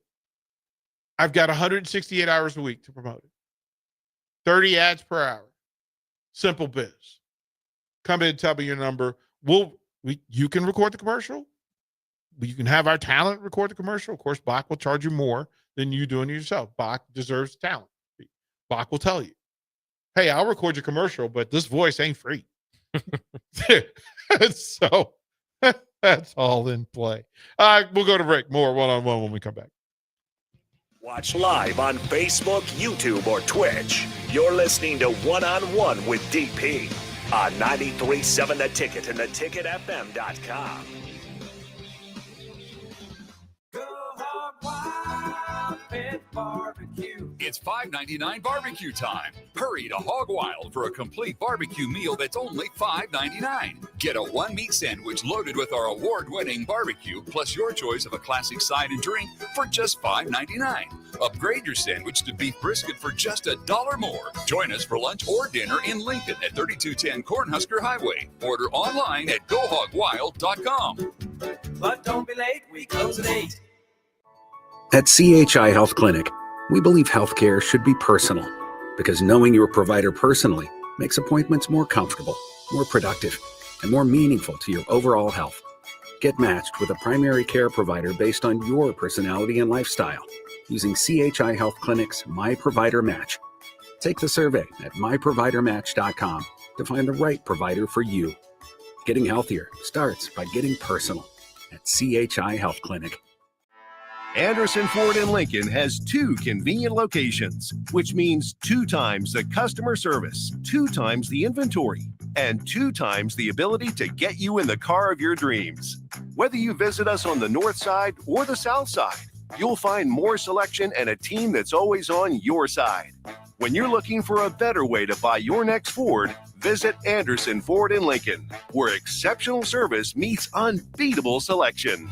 Speaker 5: I've got 168 hours a week to promote it. 30 ads per hour. Simple biz. Come in, tell me your number. You can record the commercial. You can have our talent record the commercial. Of course, Bach will charge you more than you doing it yourself. Bach deserves talent. Bach will tell you, hey, I'll record your commercial, but this voice ain't free. So that's all in play. We'll go to break. More one-on-one when we come back.
Speaker 3: Watch live on Facebook, YouTube, or Twitch. You're listening to One-on-One with DP on 93.7 The Ticket and theticketfm.com.
Speaker 4: It's $5.99 barbecue time. Hurry to Hog Wild for a complete barbecue meal that's only $5.99. Get a one-meat sandwich loaded with our award-winning barbecue, plus your choice of a classic side and drink for just $5.99. Upgrade your sandwich to beef brisket for just $1 more. Join us for lunch or dinner in Lincoln at 3210 Cornhusker Highway. Order online at GoHogWild.com.
Speaker 22: But don't be late, we close at 8.
Speaker 20: At CHI Health Clinic, we believe healthcare should be personal Because knowing your provider personally makes appointments more comfortable, more productive, and more meaningful to your overall health. Get matched with a primary care provider based on your personality and lifestyle using CHI Health Clinic's My Provider Match. Take the survey at myprovidermatch.com to find the right provider for you. Getting healthier starts by getting personal at CHI Health Clinic.
Speaker 13: Anderson Ford in Lincoln has 2 convenient locations, which means 2 times the customer service, 2 times the inventory, and 2 times the ability to get you in the car of your dreams. Whether you visit us on the north side or the south side, you'll find more selection and a team that's always on your side. When you're looking for a better way to buy your next Ford, visit Anderson Ford in Lincoln, where exceptional service meets unbeatable selection.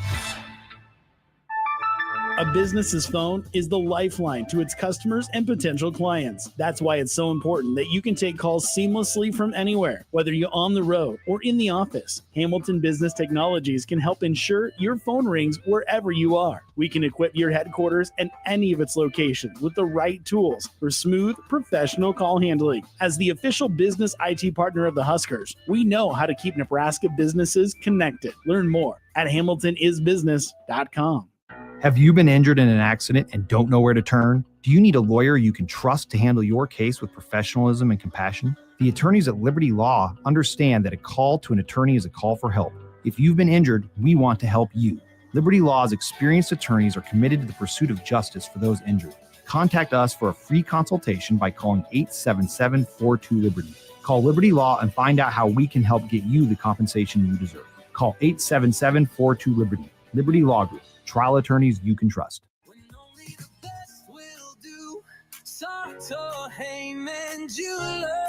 Speaker 14: A business's phone is the lifeline to its customers and potential clients. That's why it's so important that you can take calls seamlessly from anywhere, whether you're on the road or in the office. Hamilton Business Technologies can help ensure your phone rings wherever you are. We can equip your headquarters and any of its locations with the right tools for smooth, professional call handling. As the official business IT partner of the Huskers, we know how to keep Nebraska businesses connected. Learn more at hamiltonisbusiness.com.
Speaker 23: Have you been injured in an accident and don't know where to turn? Do you need a lawyer you can trust to handle your case with professionalism and compassion? The attorneys at Liberty Law understand that a call to an attorney is a call for help. If you've been injured, we want to help you. Liberty Law's experienced attorneys are committed to the pursuit of justice for those injured. Contact us for a free consultation by calling 877-42-LIBERTY. Call Liberty Law and find out how we can help get you the compensation you deserve. Call 877-42-LIBERTY. Liberty Law Group. Trial attorneys you can trust.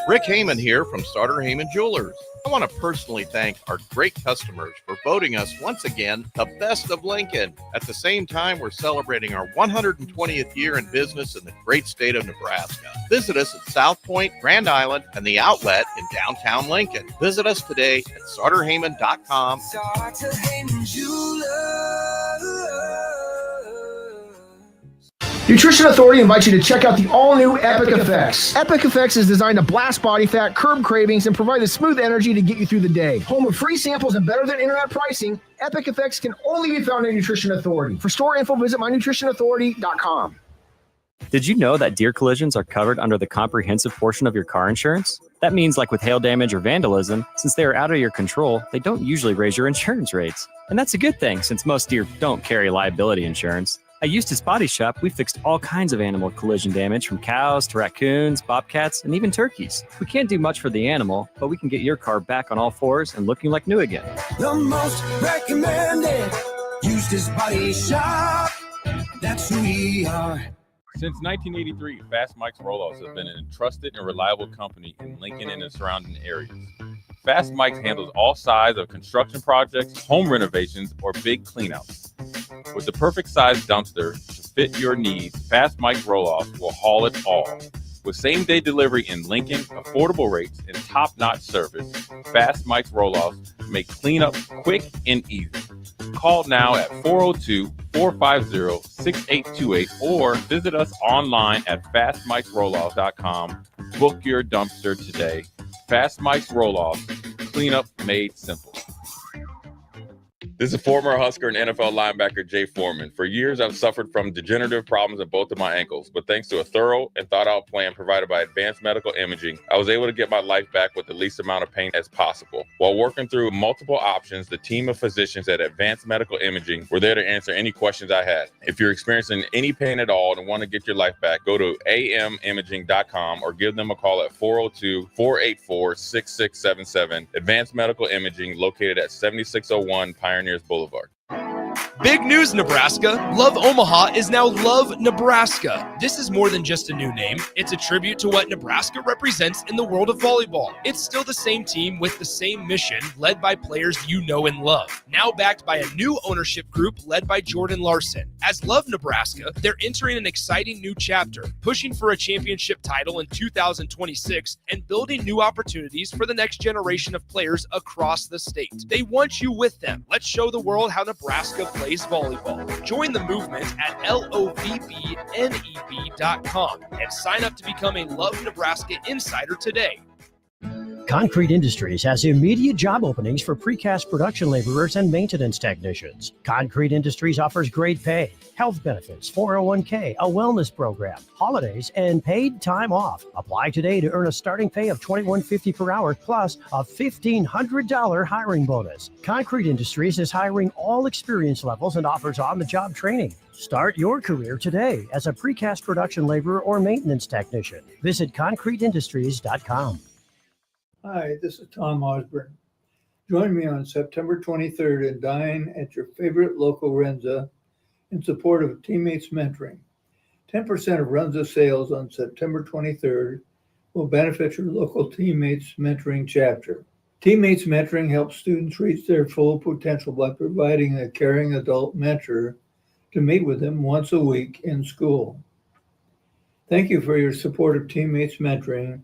Speaker 24: Rick Heyman here from Sartor Heyman Jewelers. I want to personally thank our great customers for voting us once again the best of Lincoln. At the same time, we're celebrating our 120th year in business in the great state of Nebraska. Visit us at South Point, Grand Island, and the Outlet in downtown Lincoln. Visit us today at SartorHeyman.com.
Speaker 22: Sartor Heyman Jewelers.
Speaker 25: Nutrition Authority invites you to check out the all-new Epic Effects. Epic Effects is designed to blast body fat, curb cravings, and provide the smooth energy to get you through the day. Home of free samples and better than internet pricing, Epic Effects can only be found at Nutrition Authority. For store info, visit mynutritionauthority.com.
Speaker 26: Did you know that deer collisions are covered under the comprehensive portion of your car insurance? That means, like with hail damage or vandalism, since they are out of your control, they don't usually raise your insurance rates. And that's a good thing, since most deer don't carry liability insurance. At Eustace Body Shop, we fixed all kinds of animal collision damage, from cows to raccoons, bobcats, and even turkeys. We can't do much for the animal, but we can get your car back on all fours and looking like new again.
Speaker 22: The most recommended Eustace Body Shop. That's who we are.
Speaker 21: Since 1983, Fast Mike's Roll-Offs has been a trusted and reliable company in Lincoln and the surrounding areas. Fast Mike's handles all sides of construction projects, home renovations, or big cleanouts. With the perfect size dumpster to fit your needs, Fast Mike's Roll-Offs will haul it all. With same-day delivery in Lincoln, affordable rates, and top-notch service, Fast Mike's Roll-Offs make cleanup quick and easy. Call now at 402-450-6828 or visit us online at fastmikesrolloffs.com. Book your dumpster today. Fast Mike's Roll-Offs, cleanup made simple. This is former Husker and NFL linebacker Jay Foreman. For years, I've suffered from degenerative problems in both of my ankles, but thanks to a thorough and thought-out plan provided by Advanced Medical Imaging, I was able to get my life back with the least amount of pain as possible. While working through multiple options, the team of physicians at Advanced Medical Imaging were there to answer any questions I had. If you're experiencing any pain at all and want to get your life back, go to amimaging.com or give them a call at 402-484-6677. Advanced Medical Imaging, located at 7601 Pioneers Boulevard.
Speaker 2: Big news, Nebraska! Love Omaha is now Love Nebraska. This is more than just a new name. It's a tribute to what Nebraska represents in the world of volleyball. It's still the same team with the same mission, led by players you know and love. Now backed by a new ownership group led by Jordan Larson. As Love Nebraska, they're entering an exciting new chapter, pushing for a championship title in 2026 and building new opportunities for the next generation of players across the state. They want you with them. Let's show the world how Nebraska plays plays volleyball. Join the movement at lovbneb.com and sign up to become a Love Nebraska Insider today.
Speaker 7: Concrete Industries has immediate job openings for precast production laborers and maintenance technicians. Concrete Industries offers great pay, health benefits, 401k, a wellness program, holidays, and paid time off. Apply today to earn a starting pay of $21.50 per hour plus a $1,500 hiring bonus. Concrete Industries is hiring all experience levels and offers on-the-job training. Start your career today as a precast production laborer or maintenance technician. Visit concreteindustries.com.
Speaker 9: Hi, this is Tom Osborne. Join me on September 23rd and dine at your favorite local Renza in support of Teammates Mentoring. 10% of Renza sales on September 23rd will benefit your local Teammates Mentoring chapter. Teammates Mentoring helps students reach their full potential by providing a caring adult mentor to meet with them once a week in school. Thank you for your support of Teammates Mentoring.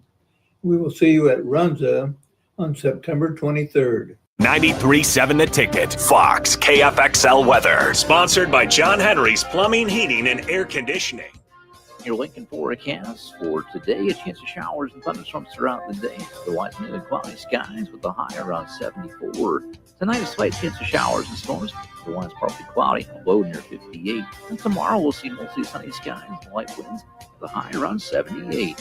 Speaker 9: We will see you at Runza on September 23rd.
Speaker 3: 93.7 The Ticket, Fox, KFXL weather. Sponsored by John Henry's Plumbing, Heating, and Air Conditioning.
Speaker 10: Your Lincoln forecast for today: a chance of showers and thunderstorms throughout the day. Otherwise, mainly cloudy skies with a high around 74. Tonight, a slight chance of showers and storms. Otherwise, partly cloudy, a low near 58. And tomorrow, we'll see mostly sunny skies and light winds with a high around 78.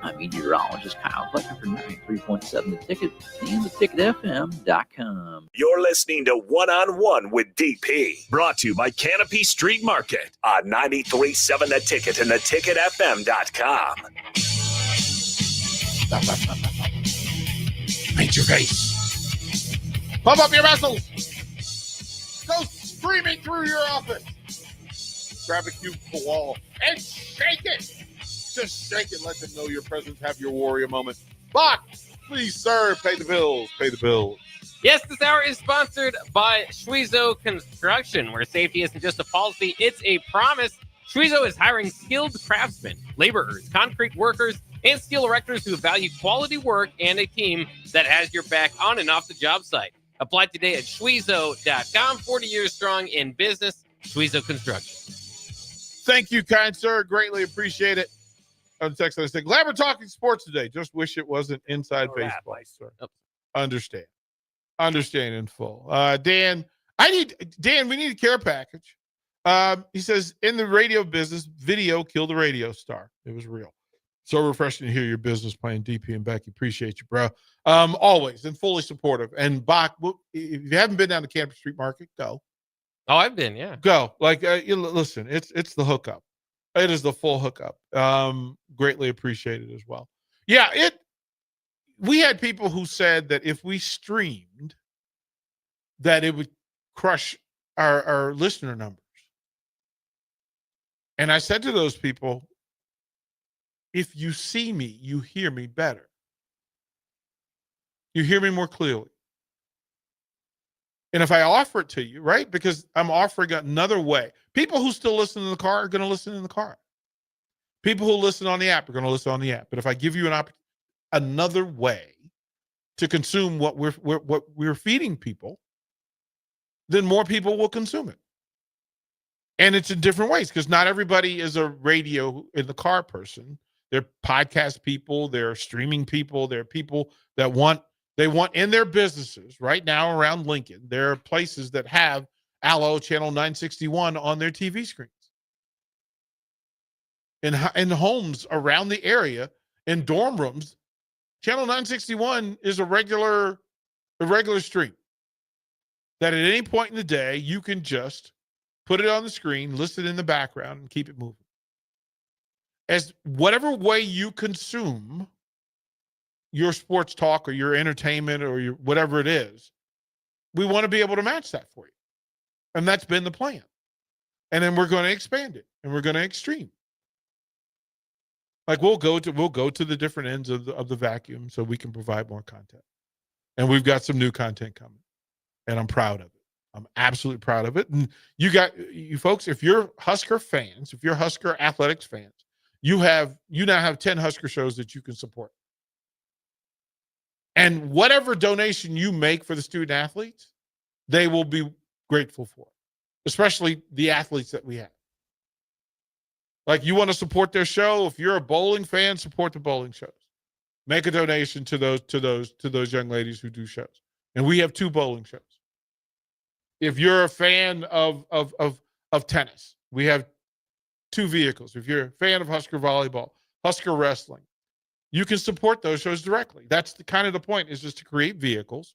Speaker 10: I'm meteorologist Kyle Butler for 93.7 The Ticket and theticketfm.com.
Speaker 3: You're listening to One on One with DP, brought to you by Canopy Street Market on 93.7 The Ticket and theticketfm.com.
Speaker 5: Paint your face. Pump up your muscles. Go screaming through your office. Grab a cubicle wall and shake it. Just shake it. Let them know your presence. Have your warrior moment. Bach, please, sir, pay the bills. Pay the bills.
Speaker 6: Yes, this hour is sponsored by Schweizo Construction, where safety isn't just a policy, it's a promise. Schweizo is hiring skilled craftsmen, laborers, concrete workers, and steel erectors who value quality work and a team that has your back on and off the job site. Apply today at Schweizo.com. 40 years strong in business. Schweizo Construction.
Speaker 5: Thank you, kind sir. Greatly appreciate it. On text, I said, glad we're talking sports today. Just wish it wasn't inside baseball, sir. Understand in full. Dan, we need a care package. He says, in the radio business, video killed the radio star. It was real. So refreshing to hear your business plan, DP and Becky. Appreciate you, bro. Always and fully supportive. And Bach, if you haven't been down to Campus Street Market, go.
Speaker 6: Oh, I've been, yeah.
Speaker 5: Go. Listen, it's the hookup. It is the full hookup. Greatly appreciated as well. Yeah, we had people who said that if we streamed, that it would crush our listener numbers. And I said to those people, if you see me, you hear me better. You hear me more clearly. And if I offer it to you, right, because I'm offering another way. People who still listen in the car are going to listen in the car. People who listen on the app are going to listen on the app. But if I give you another way to consume what we're feeding people, then more people will consume it. And it's in different ways because not everybody is a radio in the car person. They're podcast people. They're streaming people. They're people that want in their businesses right now around Lincoln. There are places that have Allo Channel 961 on their TV screens. In homes around the area, in dorm rooms, Channel 961 is a regular stream that at any point in the day, you can just put it on the screen, listen in the background, and keep it moving. As whatever way you consume your sports talk or your entertainment or your whatever it is, we want to be able to match that for you. And that's been the plan. And then we're going to expand it and we're going to extreme. Like we'll go to the different ends of the vacuum so we can provide more content. And we've got some new content coming. And I'm proud of it. I'm absolutely proud of it. And you folks, if you're Husker fans, if you're Husker athletics fans, you now have 10 Husker shows that you can support. And whatever donation you make for the student athletes, they will be grateful for. especially the athletes that we have. Like, you want to support their show. If you're a bowling fan, support the bowling shows. Make a donation to those young ladies who do shows. And we have 2 bowling shows. If you're a fan of tennis, we have 2 vehicles. If you're a fan of Husker volleyball, Husker wrestling, you can support those shows directly. That's the kind of the point, is just to create vehicles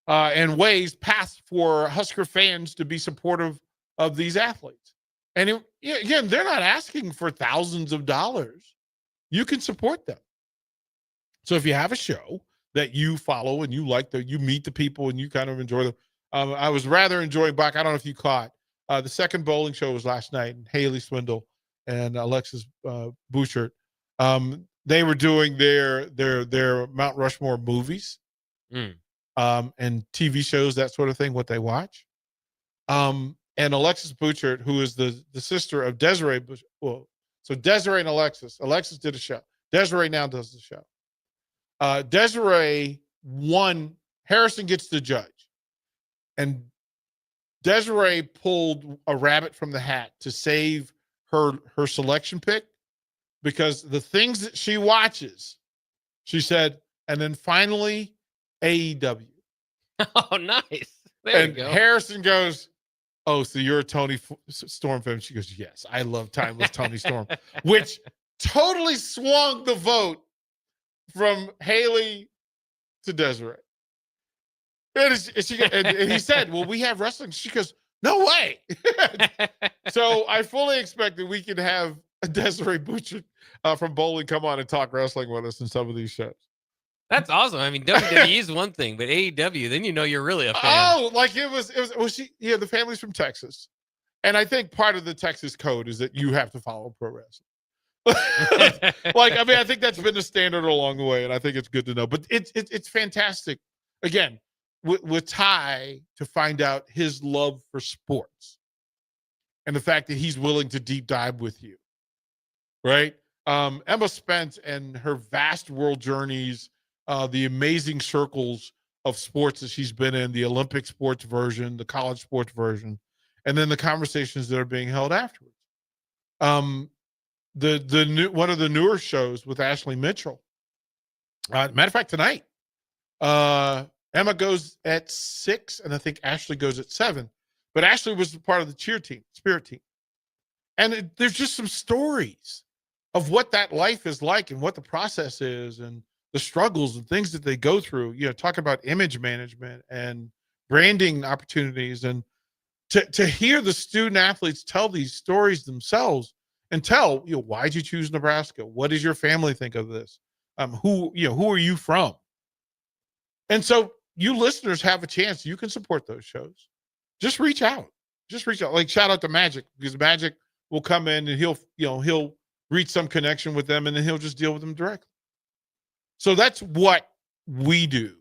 Speaker 5: and paths for Husker fans to be supportive of these athletes. And again, they're not asking for thousands of dollars. You can support them. So if you have a show that you follow and you like, you meet the people and you kind of enjoy them. I was rather enjoying back. I don't know if you caught the second bowling show was last night, and Haley Swindle and Alexis Bouchard. They were doing their Mount Rushmore movies and TV shows, that sort of thing, what they watch. And Alexis Bouchard, who is the sister of Desiree Bouchard. Well, so Desiree and Alexis did a show. Desiree now does the show. Desiree won. Harrison gets to judge. And Desiree pulled a rabbit from the hat to save her selection pick, because the things that she watches, she said, and then finally AEW.
Speaker 6: Oh, nice. There you go.
Speaker 5: Harrison goes, "Oh, so you're a Tony Storm fan?" She goes, "Yes, I love Timeless Tony Storm," which totally swung the vote from Haley to Desiree. And he said, "Well, we have wrestling." She goes, "No way." So I fully expect that we can have Desiree Bouchard from bowling come on and talk wrestling with us in some of these shows.
Speaker 6: That's awesome. I mean, WWE is one thing, but AEW, then you know you're really a fan.
Speaker 5: Oh, like it was she, the family's from Texas. And I think part of the Texas code is that you have to follow pro wrestling. I think that's been the standard along the way, and I think it's good to know. But it's fantastic. Again, with Ty, to find out his love for sports and the fact that he's willing to deep dive with you, right? Emma Spence and her vast world journeys, the amazing circles of sports that she's been in, the Olympic sports version, the college sports version, and then the conversations that are being held afterwards. The new one of the newer shows with Ashley Mitchell. Matter of fact, tonight, Emma goes at 6, and I think Ashley goes at 7. But Ashley was part of the spirit team. And there's just some stories of what that life is like and what the process is and the struggles and things that they go through, talking about image management and branding opportunities. And to hear the student athletes tell these stories themselves and tell, why'd you choose Nebraska? What does your family think of this? Who are you from? And so you listeners have a chance. You can support those shows. Just reach out. Like, shout out to Magic, because Magic will come in and he'll reach some connection with them, and then he'll just deal with them directly. So that's what we do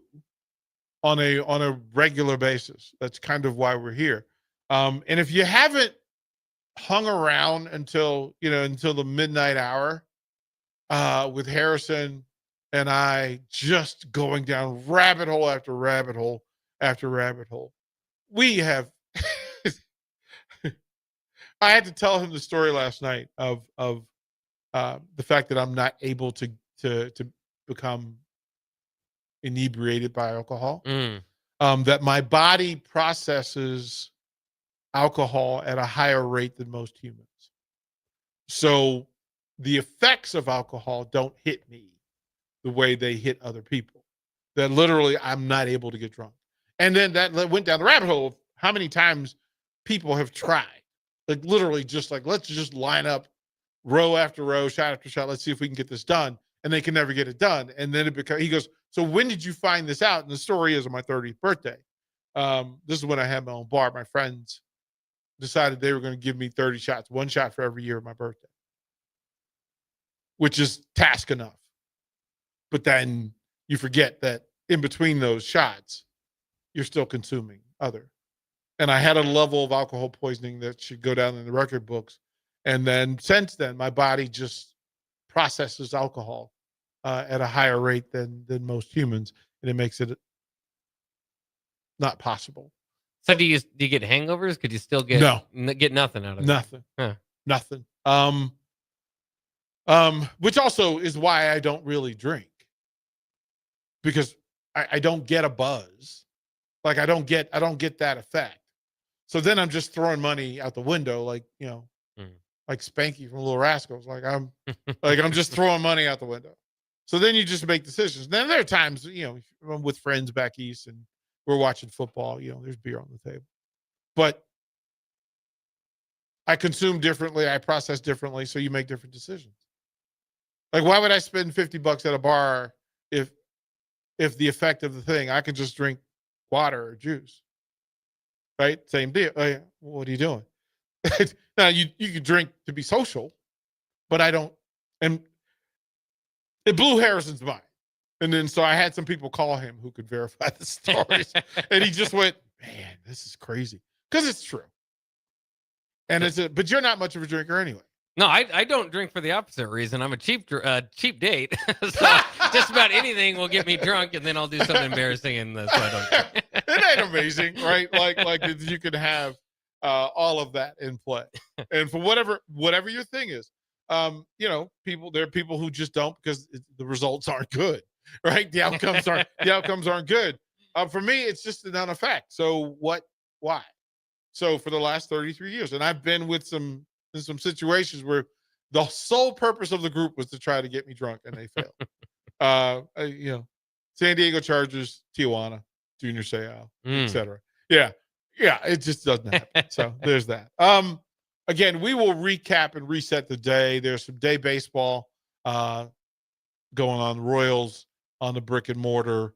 Speaker 5: on a regular basis. That's kind of why we're here. And if you haven't hung around until the midnight hour with Harrison and I, just going down rabbit hole after rabbit hole after rabbit hole, we have I had to tell him the story last night of the fact that I'm not able to become inebriated by alcohol. That my body processes alcohol at a higher rate than most humans. So the effects of alcohol don't hit me the way they hit other people. That literally I'm not able to get drunk. And then that went down the rabbit hole of how many times people have tried. Like, literally just like, let's just line up row after row, shot after shot. Let's see if we can get this done. And they can never get it done. And then he goes, "So when did you find this out?" And the story is on my 30th birthday. This is when I had my own bar. My friends decided they were going to give me 30 shots, 1 shot for every year of my birthday, which is task enough. But then you forget that in between those shots, you're still consuming other. And I had a level of alcohol poisoning that should go down in the record books. And then since then, my body just processes alcohol at a higher rate than most humans. And it makes it not possible
Speaker 6: So do you get hangovers? Could you still get get nothing out of it?
Speaker 5: Nothing.
Speaker 6: Huh.
Speaker 5: Nothing. Which also is why I don't really drink, because I don't get a buzz. Like I don't get that effect. So then I'm just throwing money out the window, like, like Spanky from Little Rascals. Like I'm just throwing money out the window. So then you just make decisions. Then there are times, I'm with friends back east and we're watching football, there's beer on the table. But I consume differently, I process differently, so you make different decisions. Like, why would I spend $50 at a bar if the effect of the thing, I can just drink water or juice, right? Same deal. What are you doing? Now, you could drink to be social, but I don't. And it blew Harrison's mind. And then so I had some people call him who could verify the stories. And he just went, man, this is crazy. Because it's true. And but you're not much of a drinker anyway.
Speaker 6: No, I don't drink for the opposite reason. I'm a cheap date. So just about anything will get me drunk, and then I'll do something embarrassing, and so I don't drink.
Speaker 5: It ain't amazing, right? Like you could have all of that in play. And for whatever your thing is, there are people who just don't because the results aren't good, right? The outcomes aren't good. For me, it's just a non-effect. So why? So for the last 33 years, and I've been in some situations where the sole purpose of the group was to try to get me drunk, and they failed. San Diego Chargers, Tijuana, Junior Seau, etc. Yeah, it just doesn't happen. So there's that. Again, we will recap and reset the day. There's some day baseball going on. Royals on the brick and mortar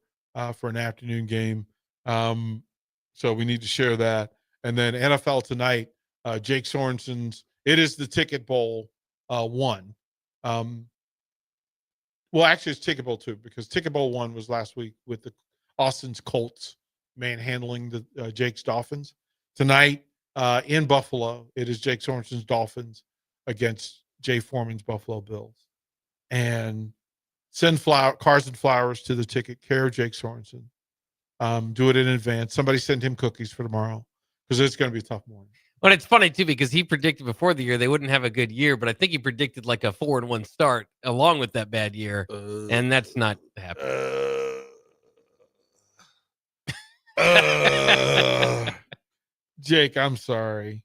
Speaker 5: for an afternoon game. So we need to share that. And then NFL tonight, Jake Sorensen's. It is the Ticket Bowl 1. Well, actually, it's Ticket Bowl 2 because Ticket Bowl 1 was last week with the Austin's Colts manhandling the Jake's Dolphins. Tonight in Buffalo, it is Jake Sorensen's Dolphins against Jay Foreman's Buffalo Bills. And send cars and flowers to the ticket, care of Jake Sorensen. Do it in advance. Somebody send him cookies for tomorrow because it's going to be a tough morning.
Speaker 6: But it's funny, too, because he predicted before the year they wouldn't have a good year, but I think he predicted like a 4-1 start along with that bad year, and that's not happening.
Speaker 5: Jake, I'm sorry.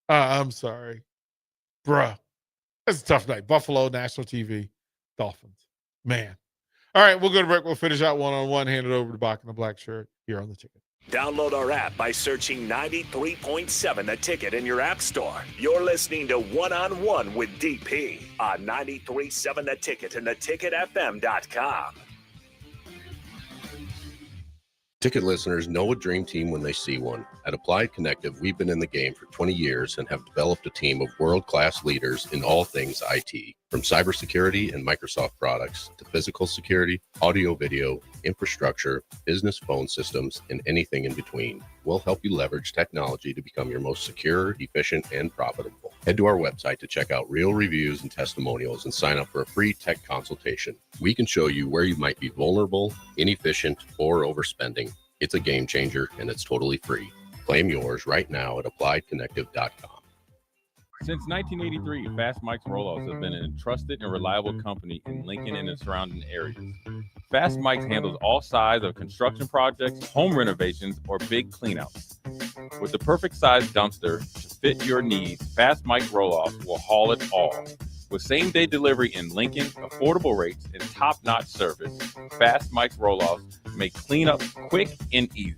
Speaker 5: I'm sorry. Bruh. That's a tough night. Buffalo, national TV, Dolphins. Man. All right, we'll go to break. We'll finish out one-on-one, hand it over to Bach in the black shirt here on The Ticket.
Speaker 3: Download our app by searching 93.7 The Ticket in your app store. You're listening to One-on-One with DP on 93.7 The Ticket and theticketfm.com.
Speaker 1: Ticket listeners know a dream team when they see one. At Applied Connective, we've been in the game for 20 years and have developed a team of world-class leaders in all things IT, from cybersecurity and Microsoft products to physical security, audio-video, infrastructure, business phone systems, and anything in between. We'll help you leverage technology to become your most secure, efficient, and profitable. Head to our website to check out real reviews and testimonials and sign up for a free tech consultation. We can show you where you might be vulnerable, inefficient, or overspending. It's a game changer, and it's totally free. Claim yours right now at appliedconnective.com.
Speaker 11: Since 1983, Fast Mike's Roll-Offs have been a trusted and reliable company in Lincoln and the surrounding areas. Fast Mike's handles all sides of construction projects, home renovations, or big cleanouts. With the perfect size dumpster to fit your needs, Fast Mike's Roll-Offs will haul it all. With same-day delivery in Lincoln, affordable rates, and top-notch service, Fast Mike's Roll-Offs make cleanup quick and easy.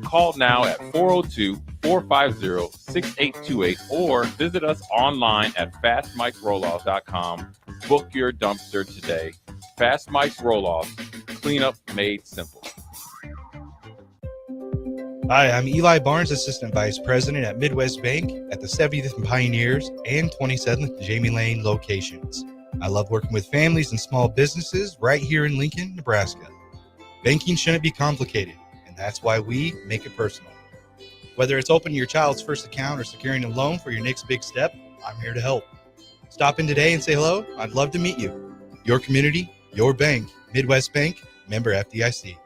Speaker 11: Call now at 402-450-6828 or visit us online at fastmikesrolloffs.com. Book your dumpster today. Fast Mike's Roll-Offs, cleanup made simple.
Speaker 12: Hi, I'm Eli Barnes, Assistant Vice President at Midwest Bank at the 70th and Pioneers and 27th Jamie Lane locations. I love working with families and small businesses right here in Lincoln, Nebraska. Banking shouldn't be complicated, and that's why we make it personal. Whether it's opening your child's first account or securing a loan for your next big step, I'm here to help. Stop in today and say hello. I'd love to meet you. Your community, your bank. Midwest Bank, member FDIC.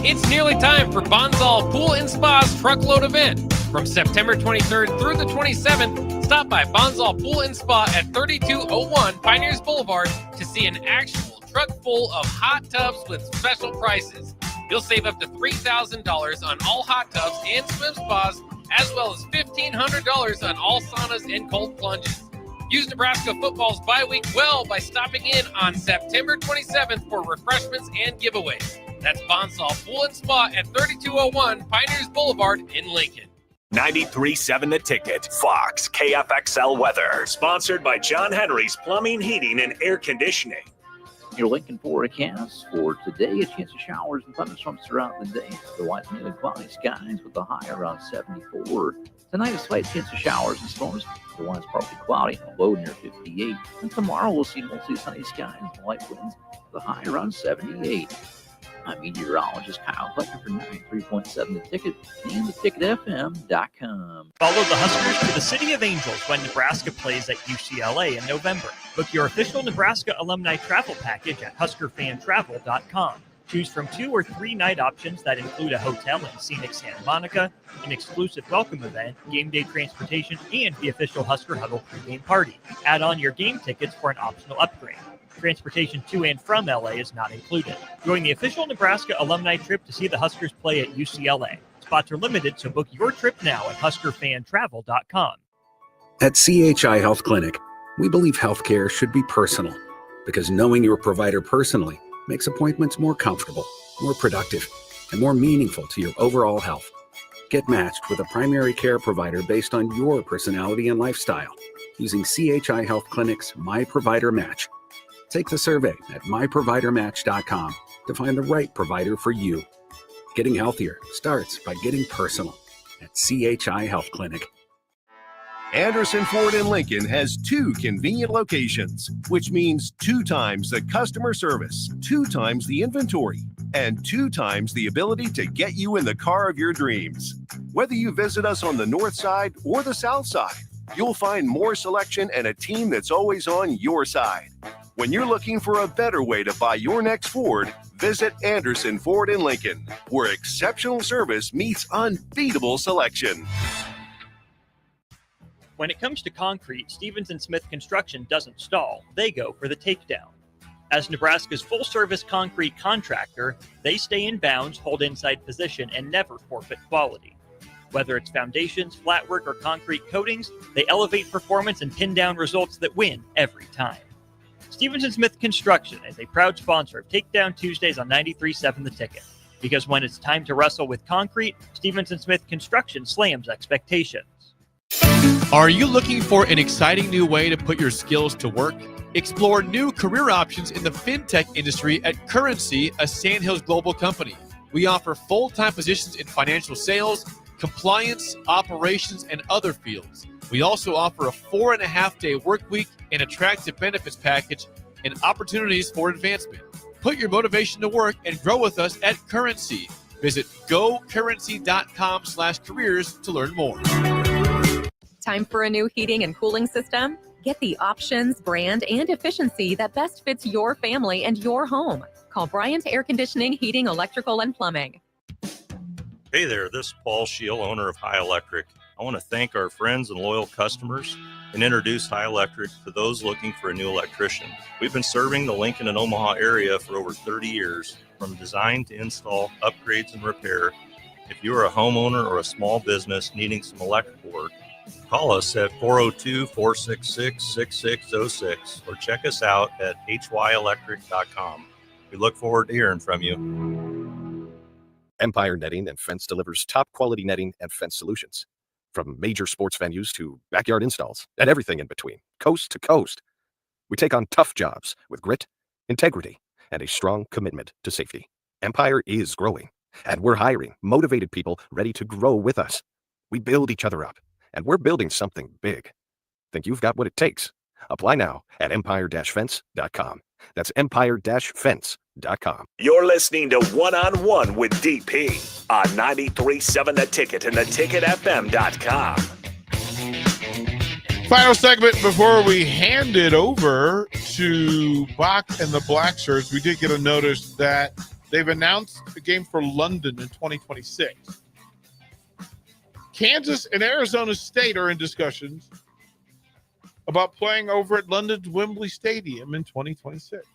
Speaker 6: It's nearly time for Bonsall Pool and Spa's truckload event. From September 23rd through the 27th, stop by Bonsall Pool and Spa at 3201 Pioneers Boulevard to see an actual truck full of hot tubs with special prices. You'll save up to $3,000 on all hot tubs and swim spas, as well as $1,500 on all saunas and cold plunges. Use Nebraska football's bye week well by stopping in on September 27th for refreshments and giveaways. That's Bonsall Pool and Spa at 3201 Pioneers Boulevard in Lincoln.
Speaker 3: 93.7 The Ticket, Fox, KFXL weather. Sponsored by John Henry's Plumbing, Heating, and Air Conditioning.
Speaker 10: Your Lincoln forecast for today, a chance of showers and thunderstorms throughout the day. Otherwise, mainly cloudy skies with a high around 74. Tonight, a slight chance of showers and storms. Otherwise, partly cloudy, a low near 58. And tomorrow, we'll see mostly sunny skies and light winds with a high around 78. I'm meteorologist Kyle Putner for 93.7 The Ticket and theticketfm.com.
Speaker 8: Follow the Huskers to the City of Angels when Nebraska plays at UCLA in November. Book your official Nebraska alumni travel package at huskerfantravel.com. Choose from 2 or 3 night options that include a hotel in scenic Santa Monica, an exclusive welcome event, game day transportation, and the official Husker Huddle pregame party. Add on your game tickets for an optional upgrade. Transportation to and from LA is not included. Join the official Nebraska alumni trip to see the Huskers play at UCLA. Spots are limited, so book your trip now at huskerfantravel.com.
Speaker 20: At CHI Health Clinic, we believe healthcare should be personal because knowing your provider personally makes appointments more comfortable, more productive, and more meaningful to your overall health. Get matched with a primary care provider based on your personality and lifestyle using CHI Health Clinic's My Provider Match. Take the survey at myprovidermatch.com to find the right provider for you. Getting healthier starts by getting personal at CHI Health Clinic.
Speaker 13: Anderson Ford in Lincoln has 2 convenient locations, which means 2 times the customer service, 2 times the inventory, and 2 times the ability to get you in the car of your dreams. Whether you visit us on the north side or the south side, you'll find more selection and a team that's always on your side. When you're looking for a better way to buy your next Ford, visit Anderson Ford in Lincoln, where exceptional service meets unbeatable selection.
Speaker 8: When it comes to concrete, Stevens & Smith Construction doesn't stall. They go for the takedown. As Nebraska's full-service concrete contractor, they stay in bounds, hold inside position, and never forfeit quality. Whether it's foundations, flatwork, or concrete coatings, they elevate performance and pin down results that win every time. Stevens & Smith Construction is a proud sponsor of Takedown Tuesdays on 93.7 The Ticket. Because when it's time to wrestle with concrete, Stevens & Smith Construction slams expectations.
Speaker 2: Are you looking for an exciting new way to put your skills to work? Explore new career options in the fintech industry at Currency, a Sandhills global company. We offer full-time positions in financial sales, compliance, operations, and other fields. We also offer a 4.5-day work week, an attractive benefits package, and opportunities for advancement. Put your motivation to work and grow with us at Currency. Visit gocurrency.com/careers to learn more.
Speaker 15: Time for a new heating and cooling system? Get the options, brand, and efficiency that best fits your family and your home. Call Bryant Air Conditioning, Heating, Electrical, and Plumbing.
Speaker 16: Hey there, this is Paul Scheel, owner of High Electric. I want to thank our friends and loyal customers and introduce High Electric to those looking for a new electrician. We've been serving the Lincoln and Omaha area for over 30 years, from design to install, upgrades, and repair. If you are a homeowner or a small business needing some electrical work, call us at 402-466-6606 or check us out at hyelectric.com. We look forward to hearing from you.
Speaker 17: Empire Netting and Fence delivers top quality netting and fence solutions. From major sports venues to backyard installs and everything in between, coast to coast. We take on tough jobs with grit, integrity, and a strong commitment to safety. Empire is growing, and we're hiring motivated people ready to grow with us. We build each other up, and we're building something big. Think you've got what it takes? Apply now at empire-fence.com. That's empire-fence.com.
Speaker 3: You're listening to One-on-One with DP on 93.7 The Ticket and theticketfm.com.
Speaker 5: Final segment before we hand it over to Bach and the Black Shirts. We did get a notice that They've announced a game for London in 2026. Kansas and Arizona State are in discussions about playing over at London's Wembley Stadium in 2026.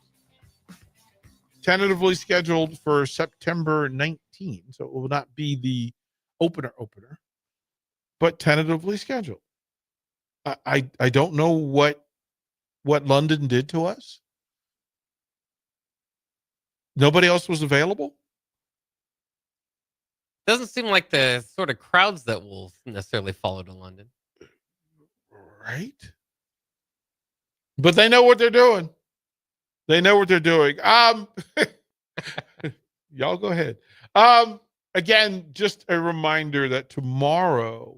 Speaker 5: Tentatively scheduled for September 19, so it will not be the opener, but tentatively scheduled. I don't know what London did to us. Nobody else was available.
Speaker 6: Doesn't seem like the sort of crowds that will necessarily follow to London.
Speaker 5: Right. But they know what they're doing. Y'all go ahead. Again, just a reminder that tomorrow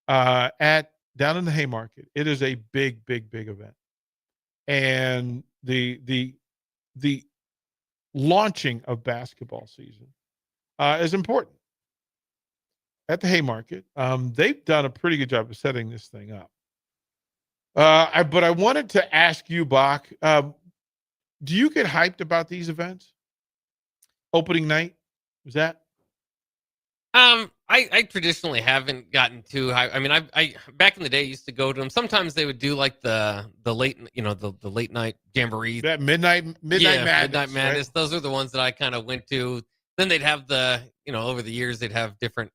Speaker 5: down in the Haymarket, it is a big event. And the launching of basketball season is important. At the Haymarket, they've done a pretty good job of setting this thing up. But I wanted to ask you, Bach, do you get hyped about these events? Opening night, was that?
Speaker 6: I traditionally haven't gotten too high. I mean, I back in the day used to go to them. Sometimes they would do like the late, the late night jamboree.
Speaker 5: That midnight madness.
Speaker 6: Midnight Madness.
Speaker 5: Right?
Speaker 6: Those are the ones that I kind of went to. Then they'd have over the years they'd have different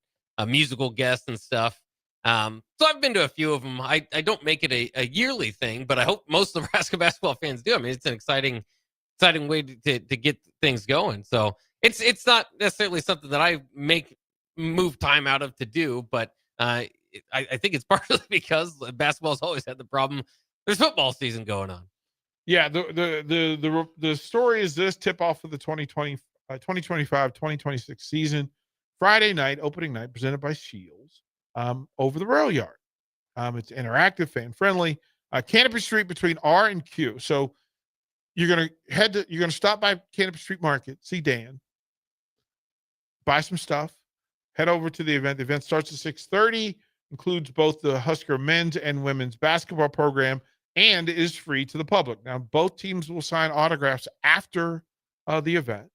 Speaker 6: musical guests and stuff. So I've been to a few of them. I don't make it a yearly thing, but I hope most of the Nebraska basketball fans do. I mean, it's an exciting way to get things going. So it's not necessarily something that I move time out of to do, but I think it's partly because basketball's always had the problem. There's football season going on.
Speaker 5: Yeah, the story is this: tip off of the 2025-2026 season, Friday night, opening night, presented by Shields, over the rail yard. It's interactive, fan friendly. Canopy Street between R and Q. So you're gonna stop by Canopy Street Market, see Dan, buy some stuff, head over to the event. The event starts at 6:30, includes both the Husker men's and women's basketball program, and is free to the public. Now, both teams will sign autographs after the event.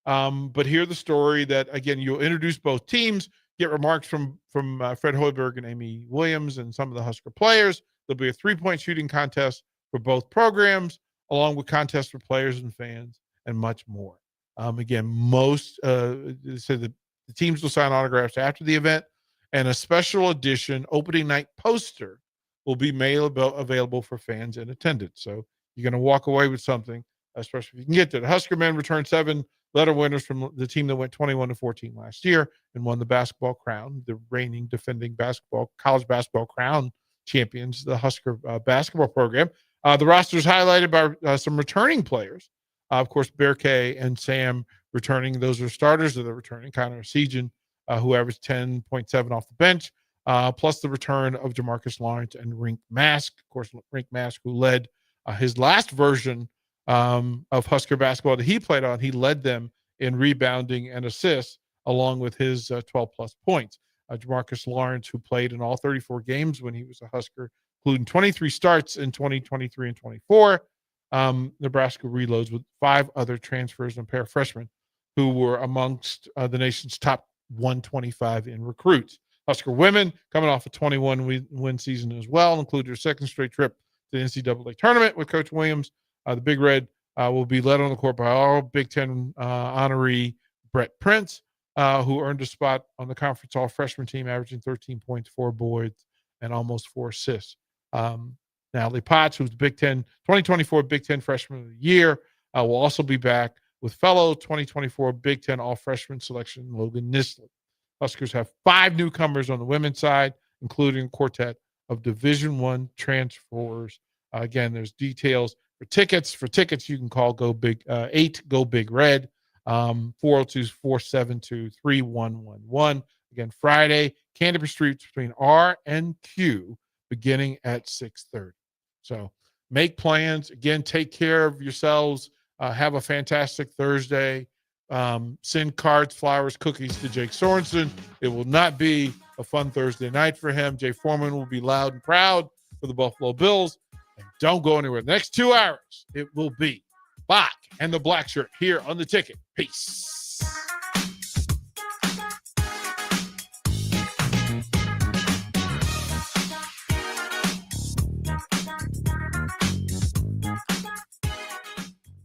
Speaker 5: But hear the story that, again, you'll introduce both teams, get remarks from Fred Hoiberg and Amy Williams and some of the Husker players. There'll be a 3-point shooting contest for both programs, along with contests for players and fans, and much more. Again, the teams will sign autographs after the event, and a special edition opening night poster will be available for fans in attendance. So you're going to walk away with something, especially if you can get there. The Husker men returned 7 letter winners from the team that went 21-14 last year and won the basketball crown, the reigning defending college basketball crown champions, the Husker basketball program. The roster is highlighted by some returning players. Of course, Bear K and Sam returning. Those are starters that are returning. Connor Sejan, who averaged 10.7 off the bench, plus the return of Jamarcus Lawrence and Rink Mask. Of course, Rink Mask, who led his last version of Husker basketball that he played on. He led them in rebounding and assists, along with his 12-plus points. Jamarcus Lawrence, who played in all 34 games when he was a Husker, including 23 starts in 2023 and 24. Nebraska reloads with 5 other transfers and a pair of freshmen who were amongst the nation's top 125 in recruits. Husker women, coming off a 21-win season as well, include their second straight trip to the NCAA tournament with Coach Williams. The Big Red will be led on the court by all Big Ten honoree Brett Prince, who earned a spot on the conference all-freshman team, averaging 13 points, 4 boards, and almost 4 assists. Natalie Potts, who's the 2024 Big Ten Freshman of the Year, will also be back with fellow 2024 Big Ten all-freshman selection Logan Nisler. Huskers have 5 newcomers on the women's side, including a quartet of Division I transfers. Again, there's details for tickets. For tickets, you can call Go Big 8 Go Big Red, 402-472-3111. Again, Friday, Canterbury Street between R and Q, beginning at 6:30. So make plans. Again, take care of yourselves. Have a fantastic Thursday. Send cards, flowers, cookies to Jake Sorensen. It will not be a fun Thursday night for him. Jay Foreman will be loud and proud for the Buffalo Bills. And don't go anywhere. The next 2 hours, it will be Bach and the Black Shirt here on The Ticket. Peace.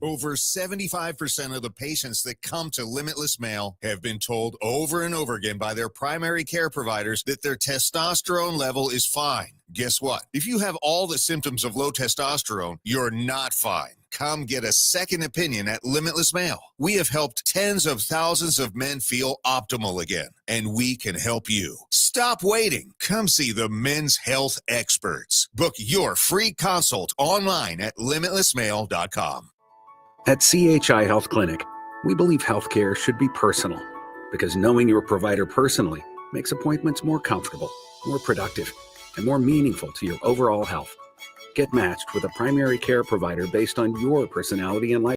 Speaker 4: Over 75% of the patients that come to Limitless Male have been told over and over again by their primary care providers that their testosterone level is fine. Guess what? If you have all the symptoms of low testosterone, you're not fine. Come get a second opinion at Limitless Male. We have helped tens of thousands of men feel optimal again, and we can help you. Stop waiting. Come see the men's health experts. Book your free consult online at limitlessmale.com.
Speaker 20: At CHI Health Clinic, we believe healthcare should be personal because knowing your provider personally makes appointments more comfortable, more productive, and more meaningful to your overall health. Get matched with a primary care provider based on your personality and life.